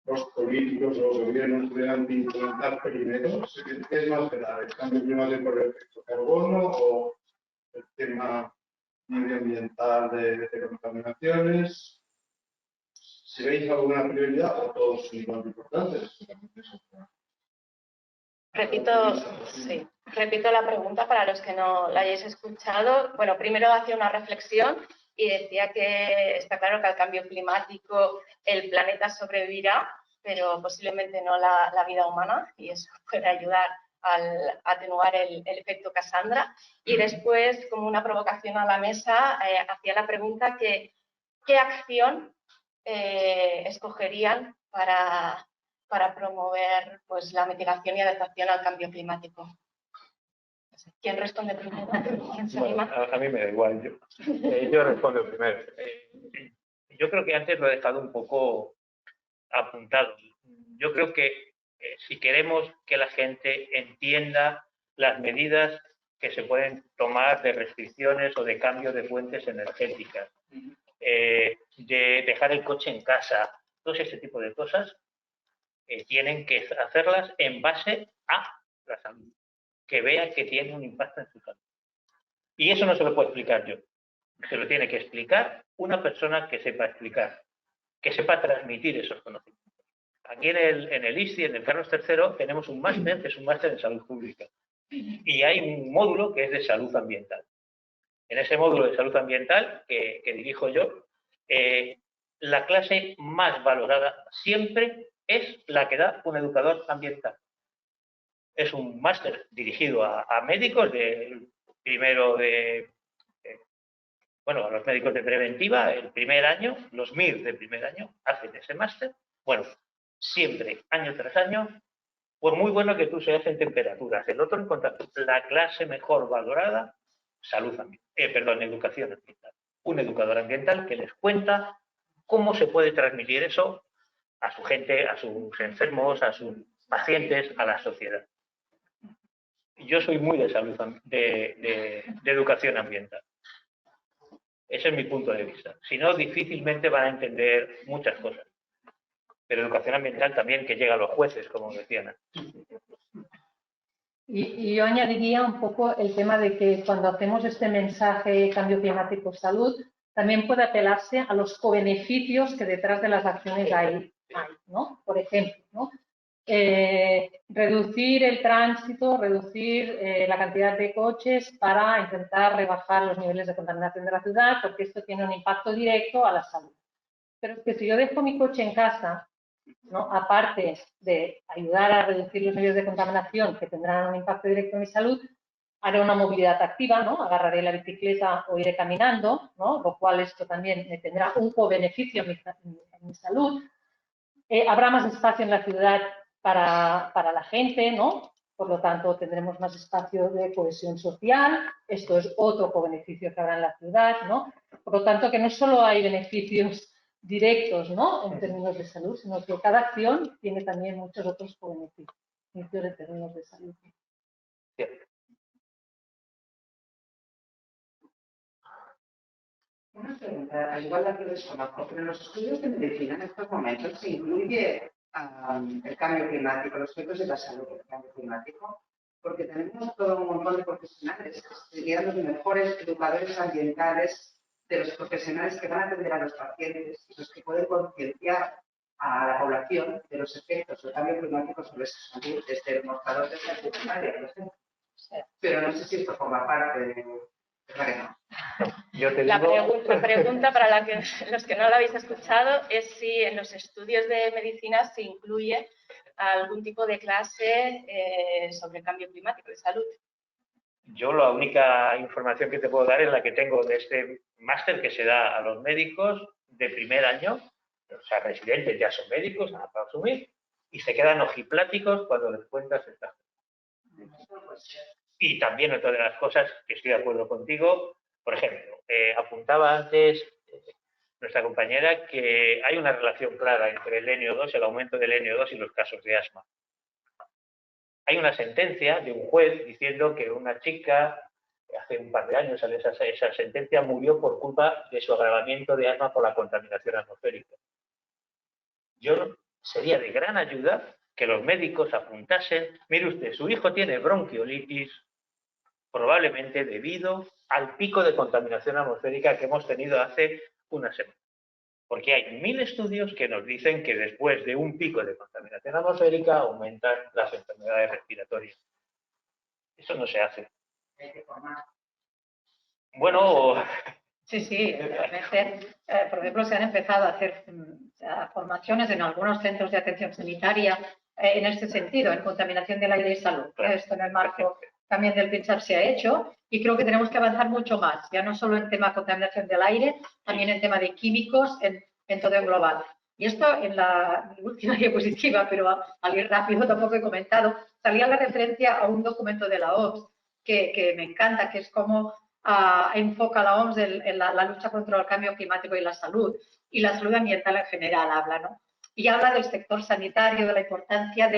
los políticos o los gobiernos tuvieran que implementar primero? ¿Qué es más grave? ¿El cambio climático por el efecto carbono o el tema medioambiental de contaminaciones? Si veis alguna prioridad o todos son igual de importantes. Repito la pregunta para los que no la hayáis escuchado. Bueno, primero hacía una reflexión y decía que está claro que al cambio climático el planeta sobrevivirá, pero posiblemente no la vida humana, y eso puede ayudar a atenuar el efecto Cassandra. Y después, como una provocación a la mesa, hacía la pregunta que ¿qué acción escogerían para promover pues, la mitigación y adaptación al cambio climático? ¿Quién responde primero? ¿Quién se anima? A mí me da igual. Yo respondo primero. Yo creo que antes lo he dejado un poco apuntado. Yo creo que si queremos que la gente entienda las medidas que se pueden tomar de restricciones o de cambio de fuentes energéticas, de dejar el coche en casa, todo ese tipo de cosas, tienen que hacerlas en base a la salud, que vea que tiene un impacto en su salud. Y eso no se lo puedo explicar yo, se lo tiene que explicar una persona que sepa explicar, que sepa transmitir esos conocimientos. Aquí en el ISCI, en el Carlos III, tenemos un máster que es un máster en salud pública y hay un módulo que es de salud ambiental. En ese módulo de salud ambiental que dirijo yo, la clase más valorada siempre es la que da un educador ambiental. Es un máster dirigido a médicos, primero a los médicos de preventiva, el primer año, los MIR de primer año, hacen ese máster. Bueno, siempre, año tras año, por muy bueno que tú seas en temperaturas, el otro en contacto, la clase mejor valorada, educación ambiental. Un educador ambiental que les cuenta cómo se puede transmitir eso a su gente, a sus enfermos, a sus pacientes, a la sociedad. Yo soy muy de salud, de educación ambiental. Ese es mi punto de vista. Si no, difícilmente van a entender muchas cosas. Pero educación ambiental también que llega a los jueces, como decían. Y yo añadiría un poco el tema de que cuando hacemos este mensaje cambio climático salud, también puede apelarse a los cobeneficios que detrás de las acciones hay, ¿no? Por ejemplo, ¿no? Reducir el tránsito, reducir la cantidad de coches para intentar rebajar los niveles de contaminación de la ciudad, porque esto tiene un impacto directo a la salud. Pero es que si yo dejo mi coche en casa, ¿no? Aparte de ayudar a reducir los niveles de contaminación que tendrán un impacto directo en mi salud, haré una movilidad activa, ¿no? Agarraré la bicicleta o iré caminando, ¿no? Lo cual esto también me tendrá un co-beneficio en mi salud. Habrá más espacio en la ciudad para la gente, ¿no? Por lo tanto, tendremos más espacio de cohesión social. Esto es otro co-beneficio que habrá en la ciudad, ¿no? Por lo tanto, que no solo hay beneficios directos, ¿no? En términos de salud, sino que cada acción tiene también muchos otros beneficios en términos de salud. Una pregunta, igual la que desconozco, pero en los estudios de medicina en estos momentos se incluye el cambio climático, los efectos de la salud del cambio climático, porque tenemos todo un montón de profesionales que serían los mejores educadores ambientales de los profesionales que van a atender a los pacientes y los que pueden concienciar a la población de los efectos del cambio climático sobre su salud, desde el mostrador de salud primaria, por ejemplo. Pero no sé si esto forma parte de La pregunta para los que no la habéis escuchado es si en los estudios de medicina se incluye algún tipo de clase sobre el cambio climático de salud. Yo la única información que te puedo dar es la que tengo de este máster que se da a los médicos de primer año, o sea, residentes ya son médicos, para asumir, y se quedan ojipláticos cuando les cuentas estas cosas. Y también otra de las cosas que estoy de acuerdo contigo, por ejemplo, apuntaba antes nuestra compañera que hay una relación clara entre el NO2, el aumento del NO2 y los casos de asma. Hay una sentencia de un juez diciendo que una chica, hace un par de años, esa sentencia murió por culpa de su agravamiento de asma por la contaminación atmosférica. Yo sería de gran ayuda que los médicos apuntasen, mire usted, su hijo tiene bronquiolitis, probablemente debido al pico de contaminación atmosférica que hemos tenido hace una semana. Porque hay 1000 estudios que nos dicen que después de un pico de contaminación atmosférica aumentan las enfermedades respiratorias. Eso no se hace. Bueno... Sí, realmente, por ejemplo, se han empezado a hacer formaciones en algunos centros de atención sanitaria en este sentido, en contaminación del aire y salud. Esto en el marco también del PINSAP se ha hecho y creo que tenemos que avanzar mucho más, ya no solo en tema de contaminación del aire, también en tema de químicos, en todo el global. Y esto en la última diapositiva, pero al ir rápido tampoco he comentado, salía la referencia a un documento de la OMS que me encanta, que es cómo enfoca la OMS en la lucha contra el cambio climático y la salud ambiental en general habla, ¿no? Y habla del sector sanitario, de la importancia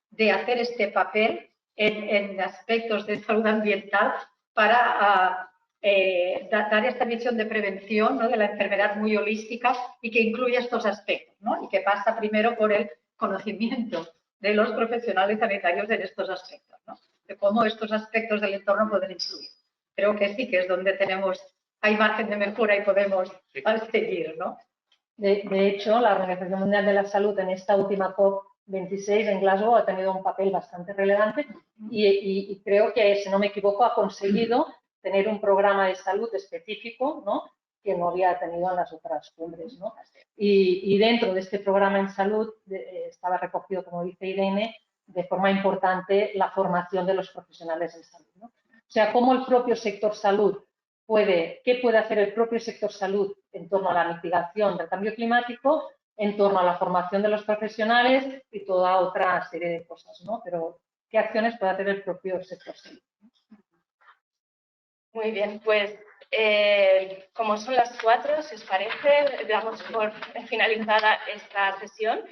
de hacer este papel en aspectos de salud ambiental para dar esta visión de prevención, ¿no? De la enfermedad muy holística y que incluye estos aspectos, ¿no? Y que pasa primero por el conocimiento de los profesionales sanitarios en estos aspectos, ¿no? De cómo estos aspectos del entorno pueden influir. Creo que sí, que es donde hay margen de mejora y podemos seguir, ¿no? De hecho, la Organización Mundial de la Salud en esta última COP26 en Glasgow ha tenido un papel bastante relevante y creo que, si no me equivoco, ha conseguido tener un programa de salud específico, ¿no? Que no había tenido en las otras cumbres, ¿no? Y dentro de este programa en salud estaba recogido, como dice Irene, de forma importante la formación de los profesionales en salud, ¿no? O sea, cómo el propio sector salud qué puede hacer el propio sector salud en torno a la mitigación del cambio climático, en torno a la formación de los profesionales y toda otra serie de cosas, ¿no? Pero, ¿qué acciones puede hacer el propio sector salud? Muy bien, pues como son las 4, si os parece, damos por finalizada esta sesión.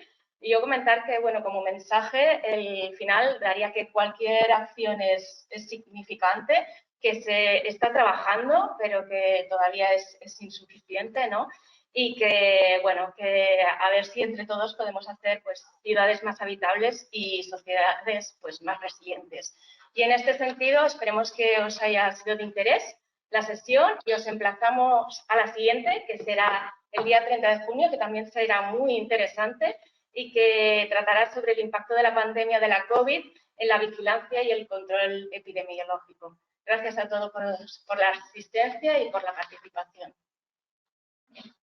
Y yo comentar que, bueno, como mensaje, el final daría que cualquier acción es significante, que se está trabajando, pero que todavía es insuficiente, ¿no? Y que, bueno, que a ver si entre todos podemos hacer pues, ciudades más habitables y sociedades pues, más resilientes. Y en este sentido, esperemos que os haya sido de interés la sesión y os emplazamos a la siguiente, que será el día 30 de junio, que también será muy interesante y que tratará sobre el impacto de la pandemia de la COVID en la vigilancia y el control epidemiológico. Gracias a todos por la asistencia y por la participación.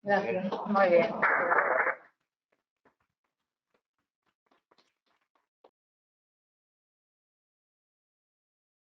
Gracias. Muy bien.